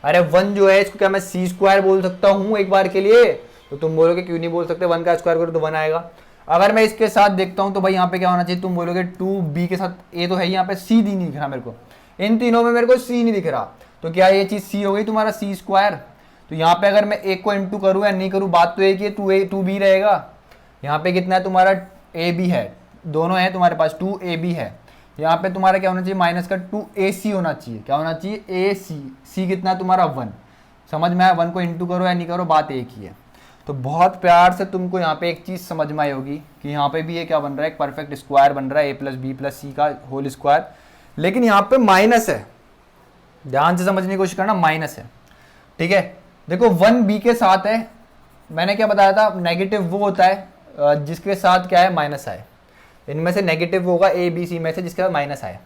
अरे 1 जो है इसको क्या मैं c स्क्वायर बोल सकता हूँ एक बार के लिए, तो तुम बोलोगे क्यों नहीं बोल सकते, 1 का स्क्वायर करो तो 1 आएगा। अगर मैं इसके साथ देखता हूं तो भाई यहाँ पे क्या होना चाहिए, तुम बोलोगे 2b के साथ a तो है, यहाँ पे c दी नहीं दिख रहा मेरे को, इन तीनों में मेरे को c नहीं दिख रहा, तो क्या ये चीज c हो गई तुम्हारा c स्क्वायर। तो यहाँ पे अगर मैं एक को इंटू करूँ या नहीं करूँ बात तो एक ही, 2b रहेगा। यहाँ पे कितना है तुम्हारा ab है, दोनों है तुम्हारे पास 2ab है। यहाँ पे तुम्हारा क्या होना चाहिए, माइनस का 2ac होना चाहिए, क्या होना चाहिए ac, c कितना है तुम्हारा 1। समझ में आया, 1 को इंटू करो या नहीं करो बात एक ही है। तो बहुत प्यार से तुमको यहाँ पे एक चीज़ समझ में आई होगी कि यहाँ पे भी ये क्या बन रहा है, एक परफेक्ट स्क्वायर बन रहा है a plus B plus c का होल स्क्वायर, लेकिन यहाँ पे माइनस है। ध्यान से समझने की कोशिश करना, माइनस है, ठीक है। देखो 1b के साथ है, मैंने क्या बताया था, नेगेटिव वो होता है जिसके साथ क्या है माइनस आए। इनमें से नेगेटिव होगा a b c में से जिसके साथ माइनस आए।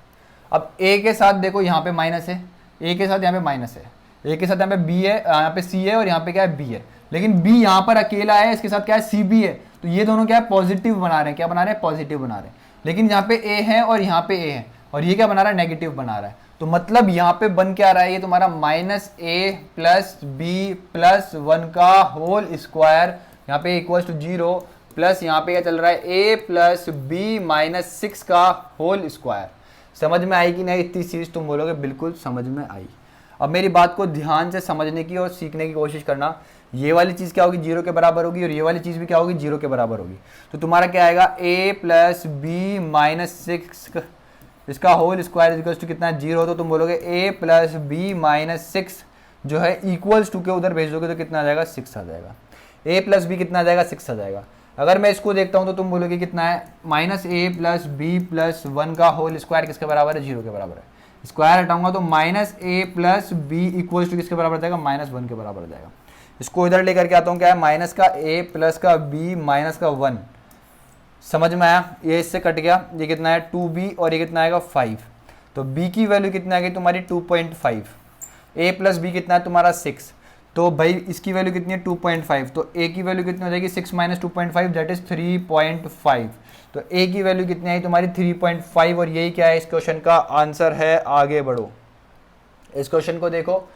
अब a के साथ देखो यहाँ पे माइनस है, a के साथ यहाँ पे माइनस है, a के साथ यहाँ पे b है, यहाँ पे c है और यहाँ पे क्या है b है, लेकिन b यहाँ पर अकेला है, इसके साथ क्या है cb है, तो ये दोनों क्या है पॉजिटिव बना रहे हैं, क्या बना रहे हैं पॉजिटिव बना रहे हैं। लेकिन यहाँ पे a है और यहाँ पे a है, और ये क्या बना रहा है नेगेटिव बना रहा है। तो मतलब यहाँ पे बन क्या रहा है, ये तुम्हारा minus a plus B plus 1 का होल स्क्वायर, यहाँ पे इक्वल्स टू 0, प्लस यहाँ पे क्या चल रहा है a प्लस बी माइनस 6 का होल स्क्वायर। समझ में आई कि नहीं, इतनी चीज़ तुम बोलोगे बिल्कुल समझ में आई। अब मेरी बात को ध्यान से समझने की और सीखने की कोशिश करना। ये वाली चीज़ क्या होगी, 0 के बराबर होगी, और ये वाली चीज़ भी क्या होगी, 0 के बराबर होगी। तो तुम्हारा क्या आएगा, a प्लस बी माइनस 6 इसका होल स्क्वायर इक्वल्स टू कितना है 0। तो तुम बोलोगे a प्लस बी माइनस 6 जो है इक्वल्स टू के उधर भेज दोगे तो कितना आ जाएगा 6 आ जाएगा। a प्लस बी कितना आ जाएगा 6 आ जाएगा। अगर मैं इसको देखता हूँ तो तुम बोलोगे कितना है, minus a plus B plus 1 का होल स्क्वायर किसके बराबर है, 0 के बराबर है। स्क्वायर हटाऊंगा तो minus a plus b equal to किसके बराबर जाएगा, -1 के बराबर जाएगा। इसको इधर लेकर के आता हूँ, क्या है, माइनस का ए प्लस का बी माइनस का 1, समझ में आया। ये इससे कट गया, ये कितना है 2b और ये कितना आएगा 5, तो b की वैल्यू कितना आएगी तुम्हारी 2.5, a प्लस बी कितना है तुम्हारा 6, तो भाई इसकी वैल्यू कितनी है 2.5, तो a की वैल्यू कितनी हो जाएगी 6 माइनस 2.5 दैट इज 3.5, तो a की वैल्यू कितनी आई तुम्हारी 3.5, और यही क्या है इस क्वेश्चन का आंसर है। आगे बढ़ो, इस क्वेश्चन को देखो,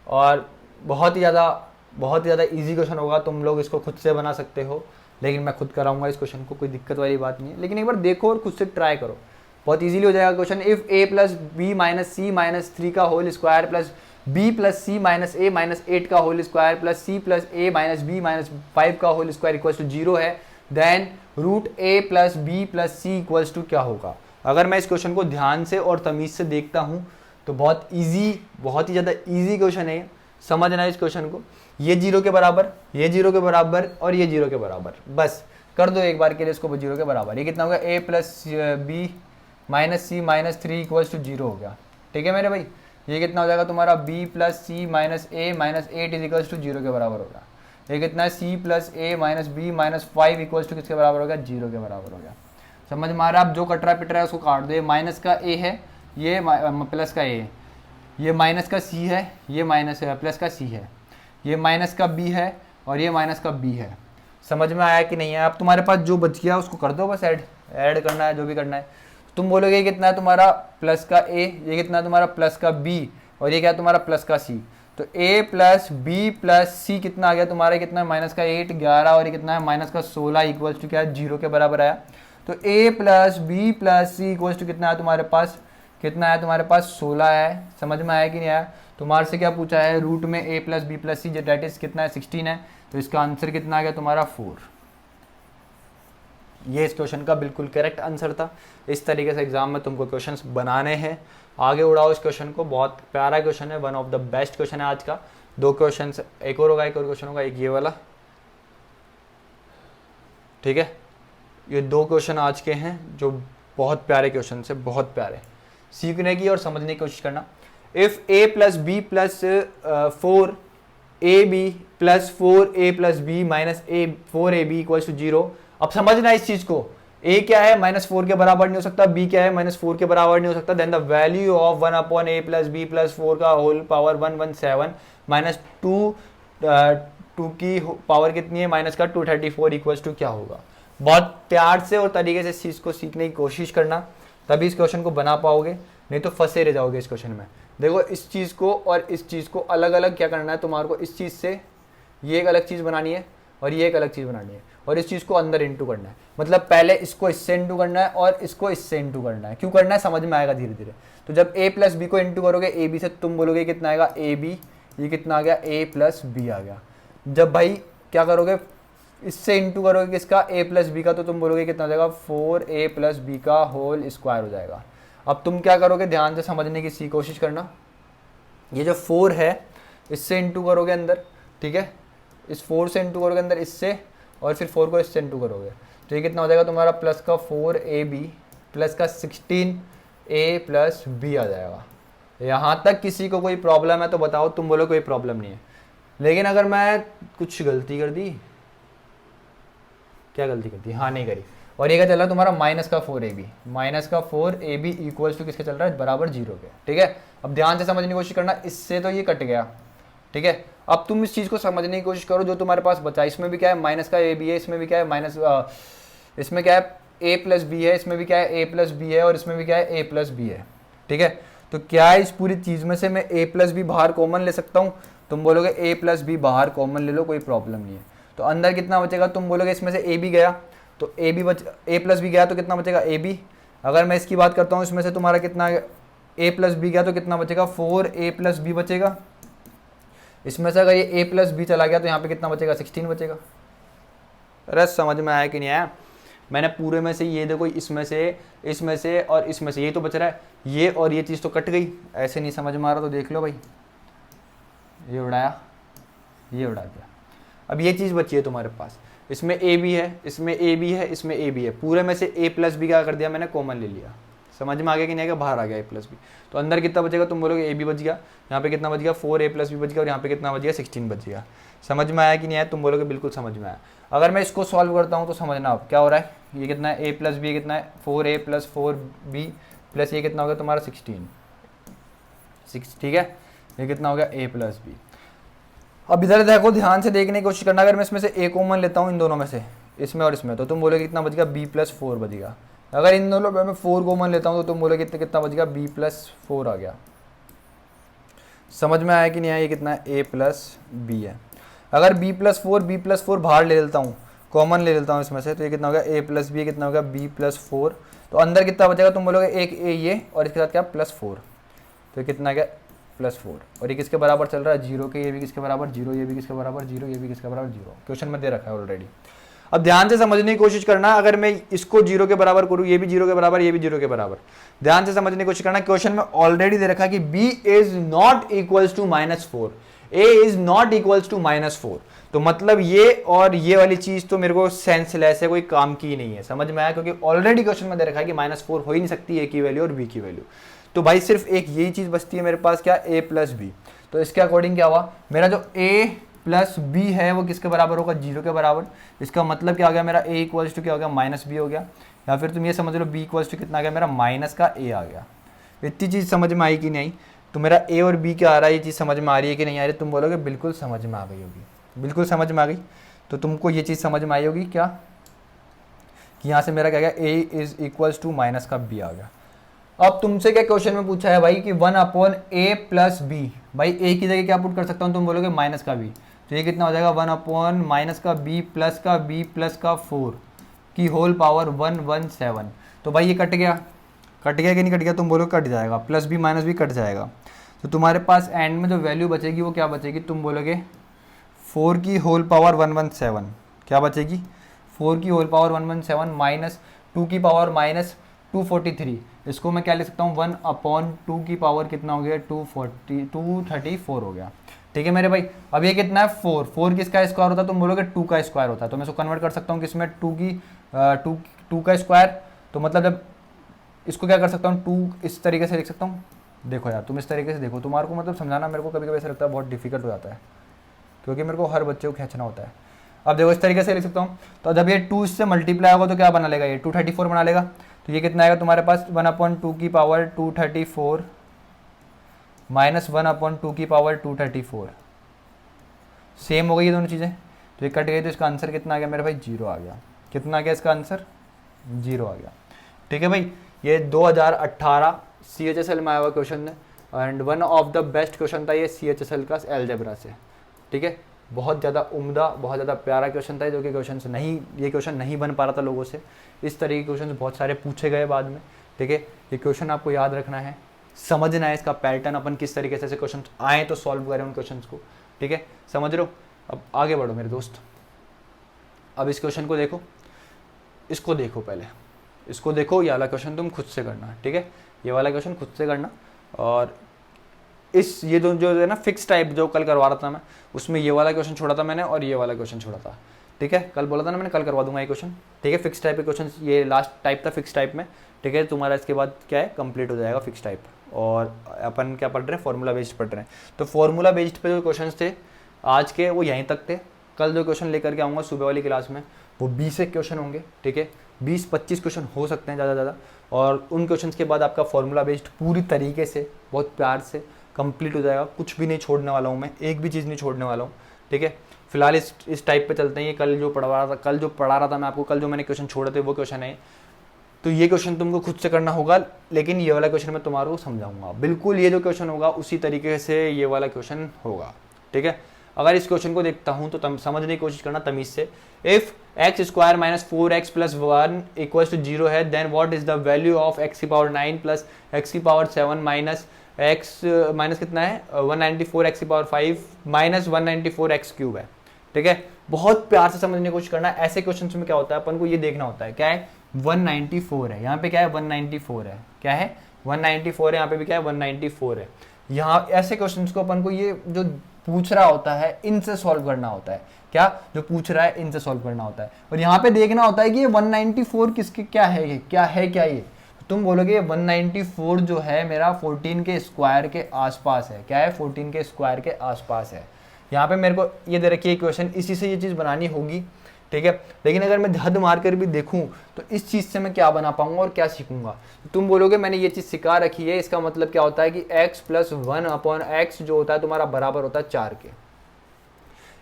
और बहुत ही ज़्यादा इजी क्वेश्चन होगा, तुम लोग इसको खुद से बना सकते हो, लेकिन मैं खुद कराऊंगा इस क्वेश्चन को, कोई दिक्कत वाली बात नहीं है, लेकिन एक बार देखो और खुद से ट्राई करो, बहुत इजीली हो जाएगा question. If a plus B minus c minus 3 का whole square plus b plus C minus a minus 8 का whole square plus c plus a minus b minus 5 का होल स्क्वायर इक्वल्स टू 0 है, then root a plus b plus c equals to क्या होगा। अगर मैं इस question को ध्यान से और तमीज़ से देखता हूँ तो बहुत ही ज़्यादा ईजी क्वेश्चन है, समझना इस क्वेश्चन को। ये 0 के बराबर, ये 0 के बराबर और ये 0 के बराबर, बस कर दो एक बार के लिए इसको 0 के बराबर। ये कितना होगा, a plus B minus c minus 3 equals to 0 हो गया, ठीक है मेरे भाई। ये कितना हो जाएगा तुम्हारा b plus C minus a minus 8 is equals to 0 के बराबर होगा। ये कितना है c plus a minus b minus 5 equals to किसके बराबर होगा, 0 के बराबर हो गया। समझ में आ रहा है, आप जो कट रहा पिट रहा है उसको काट दो। ये माइनस का a है, ये प्लस का a है, ये माइनस का c है, ये माइनस प्लस का c है, ये माइनस का b है और ये माइनस का b है। समझ में आया कि नहीं है। अब तुम्हारे पास जो बच गया उसको कर दो, बस ऐड करना है, जो भी करना है। तुम बोलोगे कितना है तुम्हारा प्लस का a, ये कितना है तुम्हारा प्लस का b, और ये क्या है तुम्हारा प्लस का c, तो a plus B plus c कितना आ गया तुम्हारा, कितना है माइनस का 8 11 और ये कितना है माइनस का 16 इक्वल्स टू क्या है 0 के बराबर आया। तो a plus B plus c equals to कितना है तुम्हारे पास, कितना है तुम्हारे पास 16 है। समझ में आया कि नहीं आया। तुम्हारे से क्या पूछा है, रूट में a plus B plus C that is कितना है 16 है, तो इसका आंसर कितना आ गया तुम्हारा 4। ये इस क्वेश्चन का बिल्कुल करेक्ट आंसर था। इस तरीके से एग्जाम में तुमको क्वेश्चंस बनाने हैं, आगे उड़ाओ इस क्वेश्चन को, बहुत प्यारा क्वेश्चन है, one of the best question है आज का। 2 क्वेश्चन, एक और क्वेश्चन होगा, एक ये वाला, ठीक है। ये 2 क्वेश्चन आज के हैं जो बहुत प्यारे क्वेश्चन है, बहुत प्यारे। सीखने की और समझने की कोशिश करना। If a plus B plus 4ab plus 4a plus B minus 4ab equals to 0। अब समझना इस चीज को, a क्या है -4 के बराबर नहीं हो सकता, b क्या है -4 के बराबर नहीं हो सकता, then the value of 1 upon a plus B plus 4 का होल पावर 117 माइनस 2 की पावर कितनी है माइनस का 234 इक्वल्स टू क्या होगा। बहुत प्यार से और तरीके से इस चीज़ को सीखने की कोशिश करना, तभी इस क्वेश्चन को बना पाओगे, नहीं तो फंसे रह जाओगे इस क्वेश्चन में। देखो इस चीज़ को और इस चीज़ को अलग अलग क्या करना है तुम्हारे को, इस चीज़ से ये एक अलग चीज़ बनानी है और ये एक अलग चीज़ बनानी है, और इस चीज़ को अंदर इंटू करना है। मतलब पहले इसको इससे इंटू करना है और इसको इससे इंटू करना है। क्यों करना है समझ में आएगा धीरे धीरे। तो जब a प्लस बी को इंटू करोगे ए बी से, तुम बोलोगे कितना आएगा ए बी, ये कितना आ गया a प्लस बी आ गया। जब भाई क्या करोगे, इससे इंटू करोगे किसका, a प्लस बी का, तो तुम बोलोगे कितना हो जाएगा 4a प्लस बी का होल स्क्वायर हो जाएगा। अब तुम क्या करोगे, ध्यान से समझने की कोशिश करना। ये जो 4 है इससे इंटू करोगे अंदर, ठीक है, इस 4 से इंटू करोगे अंदर इससे, और फिर 4 को इससे इंटू करोगे, तो ये कितना हो जाएगा तुम्हारा प्लस का 4ab प्लस का 16a प्लस बी आ जाएगा। यहाँ तक किसी को कोई प्रॉब्लम है तो बताओ, तुम बोलो कोई प्रॉब्लम नहीं है। लेकिन अगर मैं कुछ गलती कर दी, क्या गलती कर दी, हाँ नहीं करी, और ये क्या चल रहा है तुम्हारा माइनस का 4ab इक्वल्स टू किसके चल रहा है, बराबर 0 के, ठीक है। अब ध्यान से समझने की कोशिश करना, इससे तो ये कट गया, ठीक है। अब तुम इस चीज़ को समझने की कोशिश करो जो तुम्हारे पास बचा। इसमें भी क्या है माइनस का ab है, इसमें भी क्या है इसमें क्या है a प्लस बी है, इसमें भी क्या है a प्लस बी है, और इसमें भी क्या है a प्लस बी है, ठीक है। तो क्या इस पूरी चीज़ में से मैं a प्लस बी बाहर कॉमन ले सकता हूँ, तुम बोलोगे a प्लस बी बाहर कॉमन ले लो, कोई प्रॉब्लम नहीं है। तो अंदर कितना बचेगा, तुम बोलोगे इसमें से a भी गया तो a प्लस बी गया तो कितना बचेगा a बी। अगर मैं इसकी बात करता हूँ, इसमें से तुम्हारा कितना a प्लस बी गया तो कितना बचेगा 4a प्लस बी बचेगा। इसमें से अगर ये a प्लस बी चला गया तो यहाँ पे कितना बचेगा 16 बचेगा। अरे समझ में आया कि नहीं आया। मैंने पूरे में से ये देखो, इसमें से और इसमें से ये तो बच रहा है, ये और ये चीज़ तो कट गई। ऐसे नहीं समझ में आ रहा तो देख लो भाई, ये उड़ाया, ये उड़ा दिया। अब ये चीज़ बची है तुम्हारे पास, इसमें a भी है, इसमें a भी है, इसमें a भी है। पूरे में से a प्लस बी क्या कर दिया मैंने, कॉमन ले लिया। समझ में आ गया कि नहीं आएगा, बाहर आ गया ए प्लस बी। तो अंदर कितना बचेगा, तुम बोलोगे ए बी बच गया, यहाँ पे कितना बच गया 4a प्लस बी बच गया, और यहाँ पे कितना बच गया 16 बच गया। समझ में आया कि नहीं आया, तुम बोलोगे बिल्कुल समझ में आया। अगर मैं इसको सॉल्व करता हूँ तो समझना अब क्या हो रहा है, ये कितना है a प्लस बी कितना है 4a प्लस 4b प्लस ये कितना हो गया तुम्हारा 6, ठीक है, ये कितना हो गया a प्लस बी। अब इधर देखो, ध्यान से देखने की कोशिश करना, अगर मैं इसमें से a कॉमन लेता हूँ इन दोनों में से, इसमें और इसमें, तो तुम बोलोगे कितना बच गया b प्लस 4 बच गया। अगर इन दोनों में मैं 4 कॉमन लेता हूँ तो तुम बोलोगे कितना बच गया b प्लस 4 आ गया। समझ में आया कि नहीं आया, ये कितना है a प्लस बी है। अगर b प्लस 4 बाहर ले लेता हूँ, कॉमन ले लेता हूँ इसमें से, तो ये कितना हो गया a प्लस बी, कितना हो गया b प्लस 4। तो अंदर कितना बचेगा, तुम बोलोगे एक a ये और इसके साथ क्या प्लस 4, तो कितना गया प्लस 4, और ये किसके बराबर चल रहा है 0 के, ये भी किसके बराबर 0, ये भी किसके बराबर 0, ये भी किसके बराबर 0। क्वेश्चन में दे रखा है ऑलरेडी। अब ध्यान से समझने की कोशिश करना, अगर मैं इसको 0 के बराबर करूँ, ये भी 0 के बराबर, ये भी 0 के बराबर, ध्यान से समझने की कोशिश करना। क्वेश्चन में ऑलरेडी दे रखा है कि b is not equals to -4, a is not equals to -4। तो मतलब ये और ये वाली चीज तो मेरे को सेंसलेस है, कोई काम की नहीं है। समझ में आया, क्योंकि ऑलरेडी क्वेश्चन में दे रखा है कि -4 हो ही नहीं सकती a की वैल्यू और b की वैल्यू। तो भाई सिर्फ एक यही चीज बचती है मेरे पास, क्या a प्लस बी। तो इसके अकॉर्डिंग क्या हुआ, मेरा जो a प्लस बी है वो किसके बराबर होगा 0 के बराबर। इसका मतलब क्या हो गया, मेरा a इक्वल्स टू क्या हो गया -b हो गया, या फिर तुम ये समझ लो b इक्वल्स टू कितना आ गया मेरा माइनस का a आ गया। इतनी चीज़ समझ में आई कि नहीं, तो मेरा a और b क्या आ रहा है, ये चीज़ समझ में आ रही है कि नहीं आ रही। तुम बोलोगे बिल्कुल समझ में आ गई होगी, बिल्कुल समझ में आ गई। तो तुमको ये चीज़ समझ में आई होगी क्या, कि यहाँ से मेरा क्या गया a is equals to minus का b आ गया। अब तुमसे क्या क्वेश्चन में पूछा है भाई कि 1/a प्लस बी, भाई a की जगह क्या पुट कर सकता हूँ, तुम बोलोगे माइनस का b, तो ये कितना हो जाएगा 1/ माइनस का b प्लस का 4 की होल पावर 117। तो भाई ये कट गया कि नहीं कट गया, तुम बोलो कट जाएगा, plus B minus B cut जाएगा। तो तुम्हारे पास एंड में जो वैल्यू बचेगी वो क्या बचेगी, तुम बोलोगे 4 की होल पावर 117, क्या बचेगी 4 की होल पावर 117 माइनस 2 की पावर माइनस 243। इसको मैं क्या लिख सकता हूँ 1/2 की पावर कितना हो गया 234 हो गया। ठीक है मेरे भाई। अब ये कितना है 4 किसका स्क्वायर होता है, तुम बोलोगे 2 का स्क्वायर होता है। तो मैं इसको कन्वर्ट कर सकता हूँ किसमें 2 का स्क्वायर। तो मतलब जब इसको क्या कर सकता हूँ 2 इस तरीके से लिख सकता हूँ। देखो यार तुम इस तरीके से देखो, तुम्हारे को मतलब समझाना मेरे को कभी कभी ऐसा लगता है बहुत डिफिकल्ट हो जाता है, क्योंकि मेरे को हर बच्चे को खींचना होता है। अब देखो इस तरीके से लिख सकता हूँ, तो जब ये 2 इससे मल्टीप्लाई होगा तो क्या बना लेगा, ये 234 बना लेगा। तो ये कितना आएगा तुम्हारे पास 1/2 की पावर 234 माइनस 1/2 की पावर 234, सेम हो गई ये दोनों चीज़ें। तो ये कट गई, तो इसका आंसर कितना आ गया मेरे भाई 0 आ गया। कितना आ गया इसका आंसर 0 आ गया। ठीक है भाई, ये 2018 CHSL में आया हुआ क्वेश्चन है, and one of the best question था ये CHSL का एलजेब्रा से। ठीक है, बहुत ज़्यादा उम्दा, बहुत ज़्यादा प्यारा क्वेश्चन था, जो कि ये क्वेश्चन नहीं बन पा रहा था लोगों से। इस तरह के क्वेश्चन बहुत सारे पूछे गए बाद में। ठीक है, ये क्वेश्चन आपको याद रखना है, समझना है इसका पैटर्न, अपन किस तरीके से क्वेश्चन आए तो सॉल्व करें उन क्वेश्चन को। ठीक है, समझ रहे हो। अब आगे बढ़ो मेरे दोस्त। अब इस क्वेश्चन को देखो, इसको देखो, पहले इसको देखो, ये वाला क्वेश्चन तुम खुद से करना। ठीक है, ये वाला क्वेश्चन खुद से करना। और इस ये जो है ना फिक्स टाइप जो कल करवा रहा था मैं, उसमें ये वाला क्वेश्चन छोड़ा था मैंने और ये वाला क्वेश्चन छोड़ा था। ठीक है, कल बोला था ना मैंने कल करवा दूंगा ये क्वेश्चन। ठीक है, फिक्स टाइप के क्वेश्चन, ये लास्ट टाइप था फिक्स टाइप में। ठीक है, तुम्हारा इसके बाद क्या है कंप्लीट हो जाएगा फिक्स टाइप। और अपन क्या पढ़ रहे हैं, फॉर्मूला बेस्ड पढ़ रहे हैं। तो फॉर्मूला बेस्ड पे जो क्वेश्चन थे आज के वो यहीं तक थे। कल जो क्वेश्चन लेकर के आऊँगा सुबह वाली क्लास में वो 20 क्वेश्चन होंगे। ठीक है, 20-25 क्वेश्चन हो सकते हैं ज़्यादा ज़्यादा। और उन क्वेश्चंस के बाद आपका फॉर्मूला बेस्ड पूरी तरीके से बहुत प्यार से कंप्लीट हो जाएगा। कुछ भी नहीं छोड़ने वाला हूँ मैं, एक भी चीज़ नहीं छोड़ने वाला हूँ। ठीक है, फिलहाल इस टाइप पे चलते हैं। ये कल जो पढ़ा रहा था मैं आपको, कल जो मैंने क्वेश्चन छोड़े थे वो क्वेश्चन है। तो ये क्वेश्चन तुमको खुद से करना होगा, लेकिन ये वाला क्वेश्चन मैं तुम्हारे को समझाऊंगा। बिल्कुल ये जो क्वेश्चन होगा उसी तरीके से ये वाला क्वेश्चन होगा। ठीक है, अगर इस क्वेश्चन को देखता हूँ तो समझने की कोशिश करना तमीज से। If x square minus 4x plus 1 equals to 0 है, then what is the value of x की पावर 9 प्लस x की पावर 7 माइनस x माइनस कितना है 194 x की पावर 5 माइनस 194 x क्यूब है। ठीक है, बहुत प्यार से समझने की कोशिश करना। ऐसे क्वेश्चन में क्या होता है, अपन को ये देखना होता है क्या है 194 है, यहाँ पे क्या है 194 है, क्या है 194 है, यहाँ पे भी क्या है 194 है। यहाँ ऐसे क्वेश्चंस को अपन को ये जो पूछ रहा होता है इनसे सॉल्व करना होता है। क्या जो पूछ रहा है इनसे सॉल्व करना होता है, और यहाँ पे देखना होता है कि ये 194 किसके क्या है, ये क्या है क्या ये। तुम बोलोगे 194 जो है मेरा 14 के स्क्वायर के आसपास है। क्या है? 14 के स्क्वायर के आसपास है। यहाँ पे मेरे को ये दे रखी है इक्वेशन, इसी से ये चीज़ बनानी होगी, ठीक है। लेकिन अगर मैं हद मार कर भी देखूं तो इस चीज़ से मैं क्या बना पाऊंगा और क्या सीखूंगा? तुम बोलोगे मैंने ये चीज़ सिखा रखी है, इसका मतलब क्या होता है कि x प्लस 1/x जो होता है तुम्हारा बराबर होता है 4 के।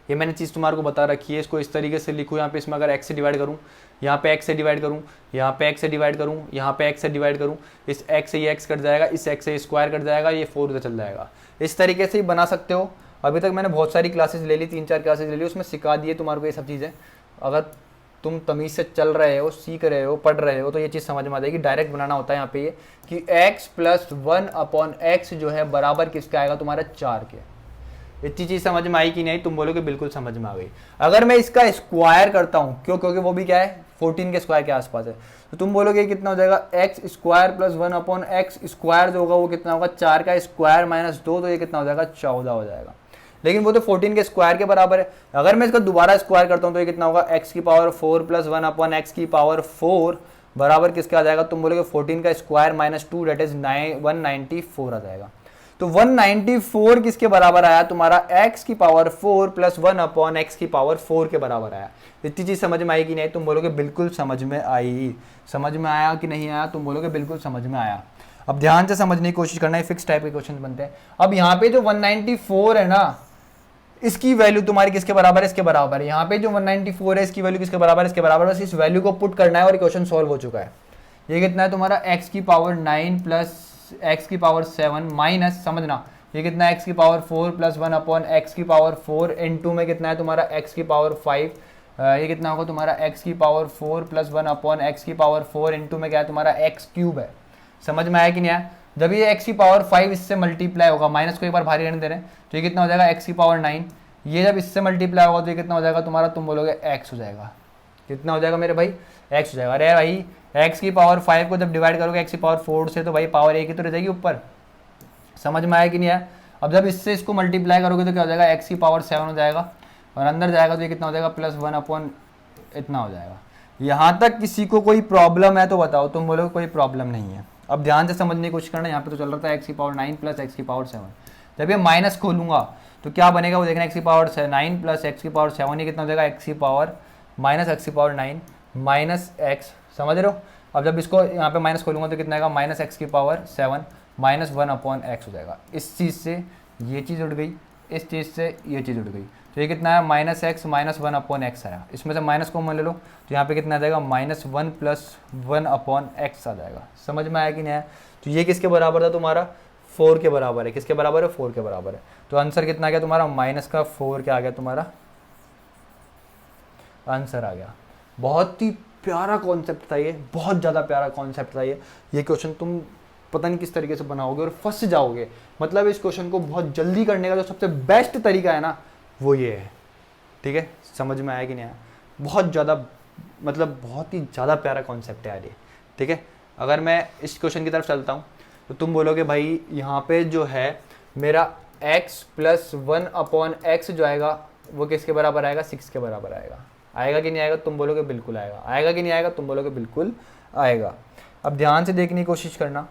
ये मैंने चीज़ तुम्हारे को बता रखी है, इसको इस तरीके से लिखूँ। यहाँ पे इसमें अगर x से डिवाइड करूँ, यहाँ पे x से डिवाइड करूँ, यहाँ पे x से डिवाइड करूँ, यहाँ पे x से डिवाइड करूँ, इस x से ये x कट जाएगा, इस x से ये स्क्वायर कट जाएगा, ये 4 उधर चल जाएगा। इस तरीके से ही बना सकते हो। अभी तक मैंने बहुत सारी क्लासेस ले ली, 3-4 क्लासेस ले ली, उसमें सिखा दिए तुम्हारे को ये सब चीज़ें। अगर तुम तमीज़ से चल रहे हो, सीख रहे हो, पढ़ रहे हो, तो ये चीज़ समझ में आ जाएगी। डायरेक्ट बनाना होता है यहाँ पे ये कि x प्लस 1/x जो है बराबर किसका आएगा? तुम्हारा 4 के। इतनी चीज़ समझ में आई कि नहीं? तुम बोलोगे बिल्कुल समझ में आ गई। अगर मैं इसका स्क्वायर करता हूँ, क्यों? क्योंकि वो भी क्या है? 14 के स्क्वायर के आसपास है। तो तुम बोलोगे कितना हो जाएगा? x square plus 1/x square जो होगा वो कितना होगा? 4 का स्क्वायर माइनस 2, तो ये कितना हो जाएगा? 14 हो जाएगा। लेकिन वो तो 14 के स्क्वायर के बराबर है। अगर मैं इसका दोबारा स्क्वायर करता हूँ तो ये कितना होगा? x की पावर 4 प्लस 1/x की पावर 4 बराबर किसका आ जाएगा? तुम बोलोगे 14 का स्क्वायर माइनस 2 डेट इज 194 आ जाएगा। तो 194 किसके बराबर आया? तुम्हारा x की पावर 4 प्लस 1/x की पावर 4 के बराबर आया। इतनी चीज समझ में आई कि नहीं? तुम बोलोगे बिल्कुल समझ में आई। समझ में आया कि नहीं आया? तुम बोलोगे बिल्कुल समझ में आया। अब ध्यान से समझने की कोशिश करना है, फिक्स टाइप के क्वेश्चन बनते हैं। अब यहाँ पे जो 194 है ना, इसकी वैल्यू तुम्हारी किसके बराबर है? इसके बराबर है। यहाँ पे जो 194 है इसकी वैल्यू किसके बराबर है? इसके बराबर। बस इस वैल्यू को पुट करना है और क्वेश्चन सॉल्व हो चुका है। ये कितना है तुम्हारा? x की पावर 9 प्लस x की पावर 7 माइनस, समझना, ये कितना है? x की पावर 4 प्लस 1/x की पावर 4 इनटू में कितना है तुम्हारा? x की पावर 5। ये कितना होगा तुम्हारा? x की पावर 4 प्लस 1/x की पावर 4 इनटू में क्या है तुम्हारा? x क्यूब है। समझ में आया कि नहीं आया? जब ये x की पावर 5 इससे मल्टीप्लाई होगा, माइनस को एक बार भारी रहने दे रहे हैं, तो ये कितना हो जाएगा? x की पावर 9। ये जब इससे मल्टीप्लाई होगा तो ये कितना हो जाएगा तुम्हारा? तुम बोलोगे x हो जाएगा। कितना हो जाएगा मेरे भाई? x हो जाएगा। अरे भाई x की पावर 5 को जब डिवाइड करोगे x की पावर 4 से तो भाई पावर 1 ही तो रह जाएगी ऊपर। समझ में आया कि नहीं आया? अब जब इससे इसको मल्टीप्लाई करोगे तो क्या हो जाएगा? x की पावर 7 हो जाएगा और अंदर जाएगा तो ये कितना हो जाएगा? प्लस 1 इतना हो जाएगा। यहाँ तक किसी को कोई प्रॉब्लम है तो बताओ? तुम बोलोगे कोई प्रॉब्लम नहीं है। अब ध्यान से समझने की कोशिश करना। यहाँ पे तो चल रहा था x की पावर 9 प्लस x की पावर 7। जब ये माइनस खोलूंगा तो क्या बनेगा वो देखना। x की पावर 9 प्लस x की पावर 7, ये कितना हो जाएगा? x की पावर माइनस x की पावर 9 माइनस x, समझ रहे हो? अब जब इसको यहाँ पे माइनस खोलूंगा तो कितना आएगा? माइनस x की पावर 7 माइनस 1/x हो जाएगा। इस चीज़ से ये चीज़ उड़ गई, इस चीज़ से ये चीज़ उड़ गई, तो ये कितना है? माइनस x माइनस 1/x आया। इसमें से माइनस को मान ले लो तो यहाँ पे कितना आ जाएगा? माइनस 1 प्लस 1/x आ जाएगा। समझ में आया कि नहीं आया? तो ये किसके बराबर था तुम्हारा? 4 के बराबर है। किसके बराबर है? 4 के बराबर है। तो आंसर कितना आ गया तुम्हारा? माइनस का 4 क्या आ गया तुम्हारा? आंसर आ गया। बहुत ही प्यारा कॉन्सेप्ट था ये, बहुत ज़्यादा प्यारा कॉन्सेप्ट था ये क्वेश्चन तुम पता नहीं किस तरीके से बनाओगे और फंस जाओगे। मतलब इस क्वेश्चन को बहुत जल्दी करने का जो सबसे बेस्ट तरीका है ना वो ये है। ठीक है, समझ में आया कि नहीं आया? बहुत ज़्यादा, मतलब बहुत ही ज़्यादा प्यारा कॉन्सेप्ट है यार ये। ठीक है, अगर मैं इस क्वेश्चन की तरफ चलता हूँ तो तुम बोलोगे भाई यहाँ पे जो है मेरा x प्लस 1/x जो आएगा वो किसके बराबर आएगा? 6 के बराबर आएगा। आएगा कि नहीं आएगा? तुम बोलोगे बिल्कुल आएगा। आएगा कि नहीं आएगा? तुम बोलोगे बिल्कुल आएगा। अब ध्यान से देखने की कोशिश करना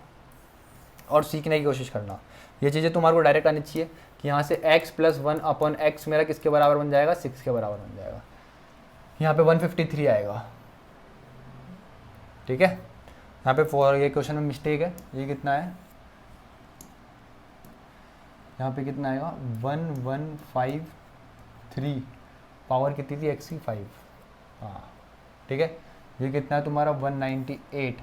और सीखने की कोशिश करना। ये चीज़ें तुम्हारे को डायरेक्ट आनी चाहिए कि यहाँ से x प्लस 1/x मेरा किसके बराबर बन जाएगा? 6 के बराबर बन जाएगा। यहाँ पे 153 आएगा। ठीक है, यहाँ पे 4, ये क्वेश्चन में मिस्टेक है। ये कितना है? यहाँ पे कितना आएगा? 1153। पावर कितनी थी? x की 5। हाँ ठीक है, ये कितना है तुम्हारा? 198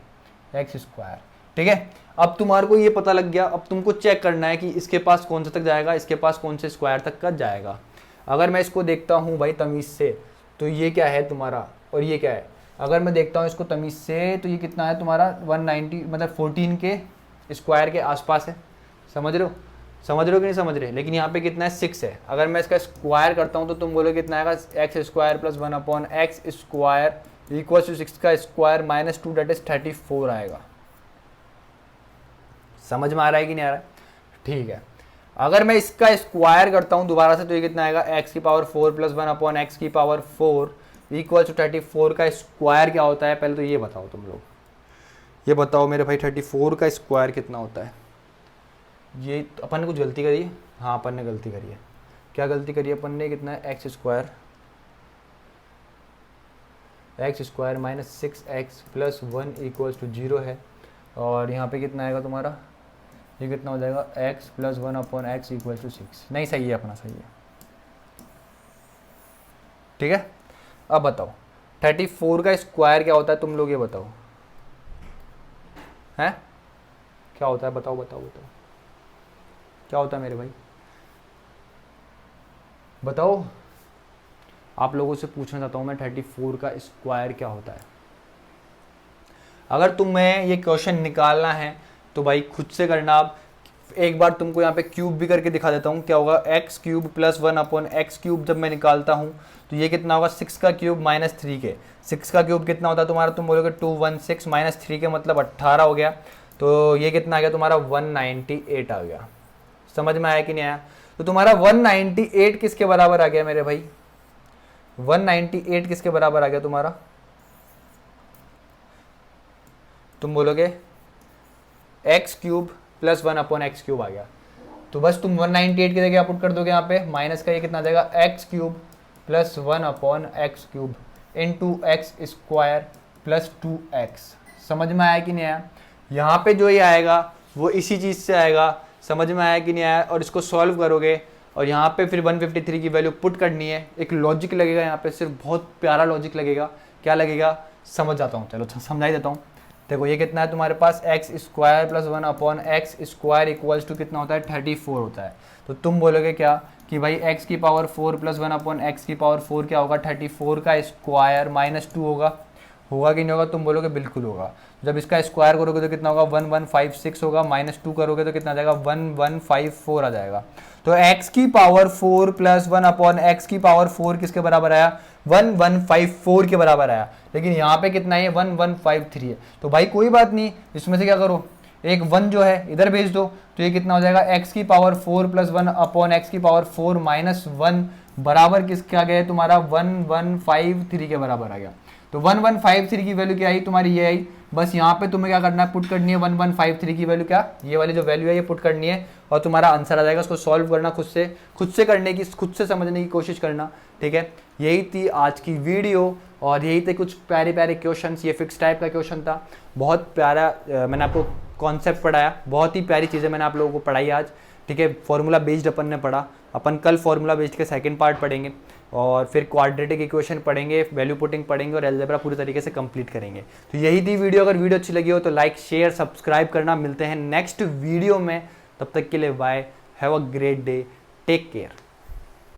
x स्क्वायर। ठीक है, अब तुम्हारे को ये पता लग गया। अब तुमको चेक करना है कि इसके पास कौन सा तक जाएगा, इसके पास कौन से स्क्वायर तक का जाएगा। अगर मैं इसको देखता हूँ भाई तमीज़ से तो ये क्या है तुम्हारा और ये क्या है? अगर मैं देखता हूँ इसको तमीज़ से तो ये कितना है तुम्हारा? 190, मतलब 14 के स्क्वायर के आसपास है। समझ रहे हो? समझ रहे हो कि नहीं समझ रहे? लेकिन यहाँ पे कितना है? 6 है। अगर मैं इसका स्क्वायर करता हूँ तो तुम बोलोगे कितना आएगा? x square plus 1/x square equal to 6 का स्क्वायर माइनस 2 डेट इज 34 आएगा। समझ में आ रहा है कि नहीं आ रहा है? ठीक है, अगर मैं इसका स्क्वायर करता हूँ दोबारा से तो ये कितना आएगा? x की पावर 4 प्लस 1/x की पावर 4 इक्वल टू 34 का स्क्वायर क्या होता है? पहले तो ये बताओ तुम लोग। ये बताओ मेरे भाई 34 का स्क्वायर कितना होता है? ये अपन ने कुछ गलती करी है? हाँ अपन ने गलती करी है। क्या गलती करी है अपन ने? कितना है? X square minus 6x plus 1 equals to 0 है। और यहाँ पे कितना आएगा तुम्हारा? ये कितना हो जाएगा? x plus 1 upon X equals to 6। नहीं सही है अपना, सही है। ठीक है, अब बताओ 34 का स्क्वायर क्या होता है? तुम लोग ये बताओ, हैं क्या होता है? बताओ बताओ बताओ, क्या होता है मेरे भाई? बताओ, आप लोगों से पूछना चाहता हूं मैं, 34 का स्क्वायर क्या होता है? अगर तुम्हें ये क्वेश्चन निकालना है तो भाई खुद से करना। आप एक बार तुमको यहाँ पे क्यूब भी करके दिखा देता हूँ। क्या होगा? X cube plus 1 upon x cube जब मैं निकालता हूँ तो ये कितना होगा? 6 का क्यूब माइनस 3 के। 6 का क्यूब कितना होता है तुम्हारा? तुम बोलोगे 216 माइनस 3 के मतलब 18 हो गया। तो ये कितना आ गया तुम्हारा? 198 आ गया। समझ में आया कि नहीं आया? तो तुम्हारा 198 किसके बराबर आ गया मेरे भाई? 198 किसके बराबर आ गया तुम्हारा? तुम बोलोगे x cube plus 1 upon x cube आ गया। तो बस तुम 198 की जगह पुट कर दोगे यहाँ पे, माइनस का ये कितना आ जाएगा? X cube plus 1 upon x cube into x square plus 2x। समझ में आया कि नहीं आया? यहाँ पे जो ये आएगा वो इसी चीज़ से आएगा। समझ में आया कि नहीं आया? और इसको सॉल्व करोगे और यहाँ पे फिर 153 की वैल्यू पुट करनी है। एक लॉजिक लगेगा यहाँ पे, सिर्फ बहुत प्यारा लॉजिक लगेगा। क्या लगेगा? समझ जाता हूँ, चलो समझा ही देता हूँ। देखो ये कितना है तुम्हारे पास? X square plus 1 upon x square equals to कितना होता है? 34 होता है। तो तुम बोलोगे क्या कि भाई x की पावर 4 प्लस 1 अपॉन एक्स की पावर 4 क्या होगा? 34 का स्क्वायर माइनस 2 होगा। होगा कि नहीं होगा? तुम बोलोगे बिल्कुल होगा। जब इसका स्क्वायर करोगे तो कितना होगा? 1156 होगा। माइनस 2 करोगे तो कितना आ जाएगा? 1154 आ जाएगा। तो x की पावर 4 प्लस 1 अपॉन एक्स की पावर 4 किसके बराबर आया? 1154 के बराबर आया। लेकिन यहाँ पे कितना है? 1153 है। तो भाई कोई बात नहीं, इसमें से क्या करो, एक 1 जो है इधर भेज दो। तो ये कितना हो जाएगा? x की पावर 4 प्लस 1 अपॉन एक्स की पावर 4 माइनस 1 बराबर किसके आ गया? तुम्हारा 1153 के बराबर आ गया। तो 1153 की वैल्यू क्या आई तुम्हारी? ये आई। बस यहाँ पे तुम्हें क्या करना है? पुट करनी है 1153 की वैल्यू। क्या? ये वाली जो वैल्यू है ये पुट करनी है और तुम्हारा आंसर आ जाएगा। उसको सॉल्व करना खुद से करने की, खुद से समझने की कोशिश करना। ठीक है, यही थी आज की वीडियो और यही थे कुछ प्यारे प्यारे क्वेश्चंस। ये फिक्स टाइप का क्वेश्चन था, बहुत प्यारा। मैंने आपको कॉन्सेप्ट पढ़ाया, बहुत ही प्यारी चीज़ें मैंने आप लोगों को पढ़ाई आज। ठीक है, फॉर्मूला बेस्ड अपन ने पढ़ा। अपन कल फॉर्मूला बेस्ड के सेकंड पार्ट पढ़ेंगे और फिर क्वाड्रेटिक इक्वेशन पढ़ेंगे, वैल्यू पुटिंग पढ़ेंगे और अलजेब्रा पूरी तरीके से कंप्लीट करेंगे। तो यही थी वीडियो। अगर वीडियो अच्छी लगी हो तो लाइक शेयर सब्सक्राइब करना। मिलते हैं नेक्स्ट वीडियो में, तब तक के लिए bye, have a great day, take care.